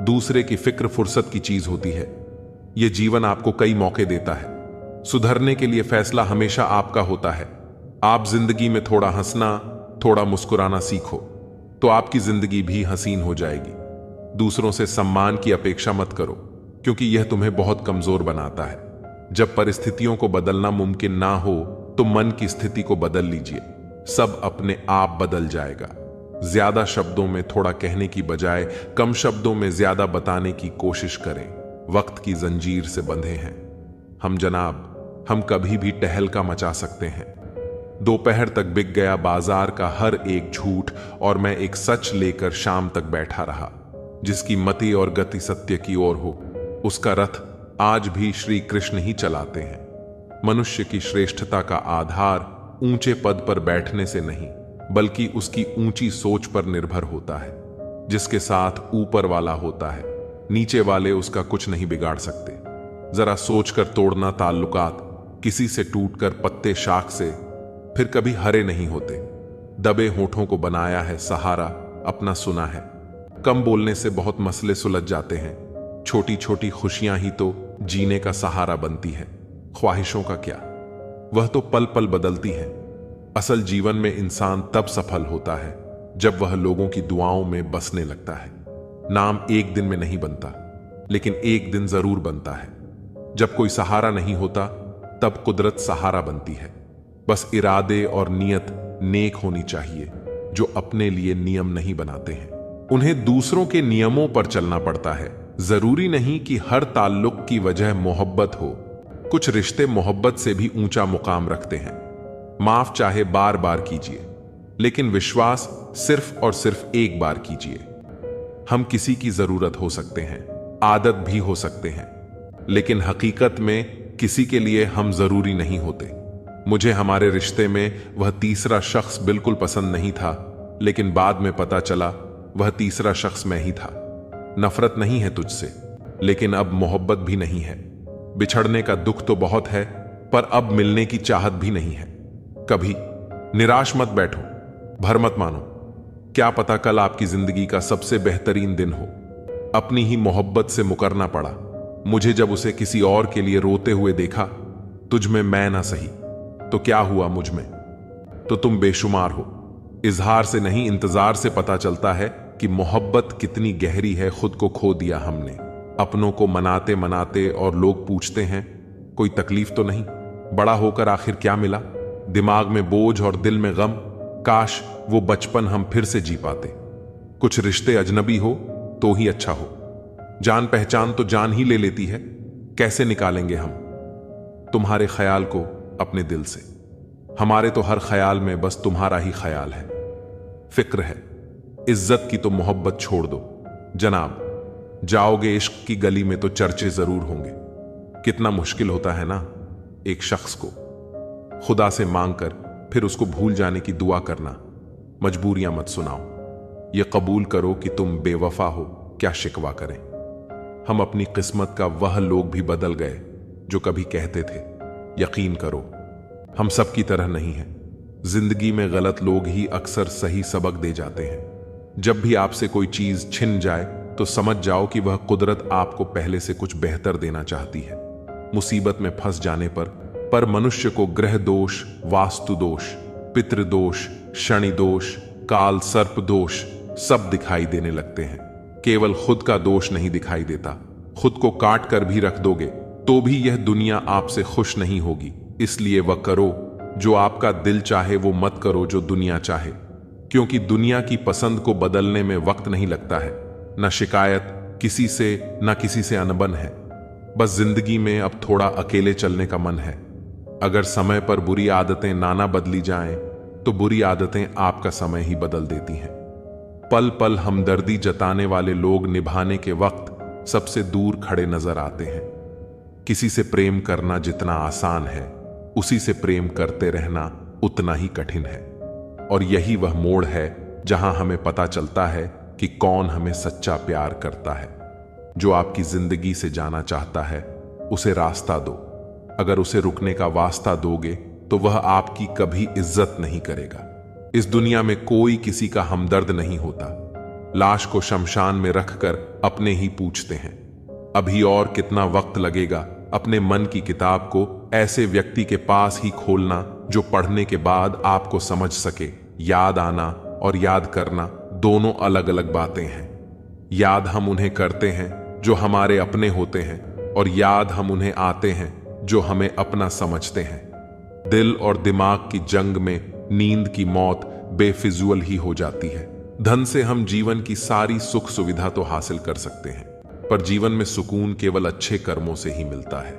दूसरे की फिक्र फुर्सत की चीज होती है। यह जीवन आपको कई मौके देता है, सुधरने के लिए फैसला हमेशा आपका होता है। आप जिंदगी में थोड़ा हंसना, थोड़ा मुस्कुराना सीखो तो आपकी जिंदगी भी हसीन हो जाएगी। दूसरों से सम्मान की अपेक्षा मत करो, क्योंकि यह तुम्हें बहुत कमजोर बनाता है। जब परिस्थितियों को बदलना मुमकिन ना हो तो मन की स्थिति को बदल लीजिए, सब अपने आप बदल जाएगा। ज्यादा शब्दों में थोड़ा कहने की बजाय कम शब्दों में ज्यादा बताने की कोशिश करें। वक्त की जंजीर से बंधे हैं हम जनाब, हम कभी भी टहलका मचा सकते हैं। दोपहर तक बिक गया बाजार का हर एक झूठ और मैं एक सच लेकर शाम तक बैठा रहा। जिसकी मति और गति सत्य की ओर हो, उसका रथ आज भी श्री कृष्ण ही चलाते हैं। मनुष्य की श्रेष्ठता का आधार ऊंचे पद पर बैठने से नहीं, बल्कि उसकी ऊंची सोच पर निर्भर होता है। जिसके साथ ऊपर वाला होता है, नीचे वाले उसका कुछ नहीं बिगाड़ सकते। जरा सोचकर तोड़ना ताल्लुकात, किसी से टूटकर पत्ते शाख से फिर कभी हरे नहीं होते। दबे होठों को बनाया है सहारा, अपना सुना है। कम बोलने से बहुत मसले सुलझ जाते हैं। छोटी छोटी खुशियां ही तो जीने का सहारा बनती है। ख्वाहिशों का क्या, वह तो पल पल बदलती हैं। असल जीवन में इंसान तब सफल होता है जब वह लोगों की दुआओं में बसने लगता है। नाम एक दिन में नहीं बनता, लेकिन एक दिन जरूर बनता है। जब कोई सहारा नहीं होता तब कुदरत सहारा बनती है। बस इरादे और नियत नेक होनी चाहिए, जो अपने लिए नियम नहीं बनाते हैं। उन्हें दूसरों के नियमों पर चलना पड़ता है। जरूरी नहीं कि हर ताल्लुक की वजह मोहब्बत हो। कुछ रिश्ते मोहब्बत से भी ऊंचा मुकाम रखते हैं। माफ चाहे बार बार कीजिए, लेकिन विश्वास सिर्फ और सिर्फ एक बार कीजिए। हम किसी की जरूरत हो सकते हैं, आदत भी हो सकते हैं, लेकिन हकीकत में किसी के लिए हम जरूरी नहीं होते। मुझे हमारे रिश्ते में वह तीसरा शख्स बिल्कुल पसंद नहीं था, लेकिन बाद में पता चला वह तीसरा शख्स मैं ही था। नफरत नहीं है तुझसे, लेकिन अब मोहब्बत भी नहीं है। बिछड़ने का दुख तो बहुत है, पर अब मिलने की चाहत भी नहीं है। कभी निराश मत बैठो, भर मत मानो। क्या पता कल आपकी जिंदगी का सबसे बेहतरीन दिन हो। अपनी ही मोहब्बत से मुकरना पड़ा मुझे जब उसे किसी और के लिए रोते हुए देखा। तुझ में मैं ना सही तो क्या हुआ मुझ में, तो तुम बेशुमार हो। इजहार से नहीं, इंतजार से पता चलता है कि मोहब्बत कितनी गहरी है। खुद को खो दिया हमने, अपनों को मनाते मनाते, और लोग पूछते हैं कोई तकलीफ तो नहीं। बड़ा होकर आखिर क्या मिला? दिमाग में बोझ और दिल में गम। काश वो बचपन हम फिर से जी पाते। कुछ रिश्ते अजनबी हो तो ही अच्छा हो। जान पहचान तो जान ही ले लेती है, कैसे निकालेंगे हम तुम्हारे ख्याल को अपने दिल से? हमारे तो हर ख्याल में बस तुम्हारा ही ख्याल है। फिक्र है इज्जत की तो मोहब्बत छोड़ दो जनाब। जाओगे इश्क की गली में तो चर्चे जरूर होंगे। कितना मुश्किल होता है ना एक शख्स को खुदा से मांगकर फिर उसको भूल जाने की दुआ करना। मजबूरियां मत सुनाओ, ये कबूल करो कि तुम बेवफा हो, क्या शिकवा करें। हम अपनी किस्मत का वह लोग भी बदल गए जो कभी कहते थे यकीन करो हम सब की तरह नहीं हैं। जिंदगी में गलत लोग ही अक्सर सही सबक दे जाते हैं। जब भी आपसे कोई चीज छिन जाए तो समझ जाओ कि वह कुदरत आपको पहले से कुछ बेहतर देना चाहती है। मुसीबत में फंस जाने पर मनुष्य को ग्रह दोष, वास्तु दोष, पितृ दोष, शनि दोष, काल सर्प दोष सब दिखाई देने लगते हैं। केवल खुद का दोष नहीं दिखाई देता। खुद को काट कर भी रख दोगे तो भी यह दुनिया आपसे खुश नहीं होगी। इसलिए वह करो जो आपका दिल चाहे, वो मत करो जो दुनिया चाहे, क्योंकि दुनिया की पसंद को बदलने में वक्त नहीं लगता है। न शिकायत किसी से, न किसी से अनबन है। बस जिंदगी में अब थोड़ा अकेले चलने का मन है। अगर समय पर बुरी आदतें ना बदली जाएं, तो बुरी आदतें आपका समय ही बदल देती हैं। पल पल हमदर्दी जताने वाले लोग निभाने के वक्त सबसे दूर खड़े नजर आते हैं। किसी से प्रेम करना जितना आसान है, उसी से प्रेम करते रहना उतना ही कठिन है। और यही वह मोड़ है जहां हमें पता चलता है कि कौन हमें सच्चा प्यार करता है। जो आपकी जिंदगी से जाना चाहता है उसे रास्ता दो। अगर उसे रुकने का वास्ता दोगे तो वह आपकी कभी इज्जत नहीं करेगा। इस दुनिया में कोई किसी का हमदर्द नहीं होता। लाश को शमशान में रखकर अपने ही पूछते हैं, अभी और कितना वक्त लगेगा अपने मन की किताब को ऐसे व्यक्ति के पास ही खोलना जो पढ़ने के बाद आपको समझ सके। याद आना और याद करना दोनों अलग अलग बातें हैं। याद हम उन्हें करते हैं जो हमारे अपने होते हैं, और याद हम उन्हें आते हैं जो हमें अपना समझते हैं। दिल और दिमाग की जंग में नींद की मौत बेफिजूल ही हो जाती है। धन से हम जीवन की सारी सुख सुविधा तो हासिल कर सकते हैं, पर जीवन में सुकून केवल अच्छे कर्मों से ही मिलता है।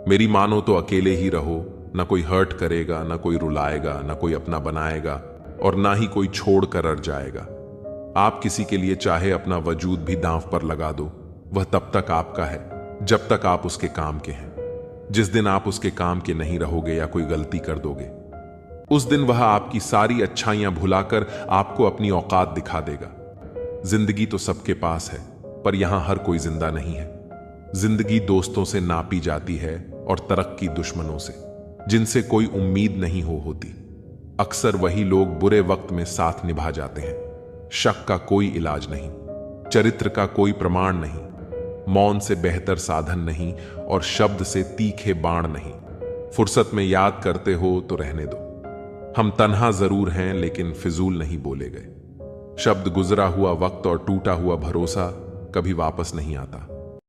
मेरी मानो तो अकेले ही रहो, ना कोई हर्ट करेगा, ना कोई रुलाएगा, ना कोई अपना बनाएगा, और ना ही कोई छोड़ कर अड़ जाएगा। आप किसी के लिए चाहे अपना वजूद भी दांव पर लगा दो, वह तब तक आपका है जब तक आप उसके काम के हैं। जिस दिन आप उसके काम के नहीं रहोगे या कोई गलती कर दोगे, उस दिन वह आपकी सारी अच्छाइयां भुलाकर आपको अपनी औकात दिखा देगा। जिंदगी तो सबके पास है, पर यहां हर कोई जिंदा नहीं है। जिंदगी दोस्तों से नापी जाती है और तरक्की दुश्मनों से, जिनसे कोई उम्मीद नहीं होती। अक्सर वही लोग बुरे वक्त में साथ निभा जाते हैं। शक का कोई इलाज नहीं, चरित्र का कोई प्रमाण नहीं, मौन से बेहतर साधन नहीं, और शब्द से तीखे बाण नहीं। फुर्सत में याद करते हो तो रहने दो। हम तन्हा जरूर हैं लेकिन फिजूल नहीं बोले गए। शब्द गुजरा हुआ वक्त और टूटा हुआ भरोसा कभी वापस नहीं आता।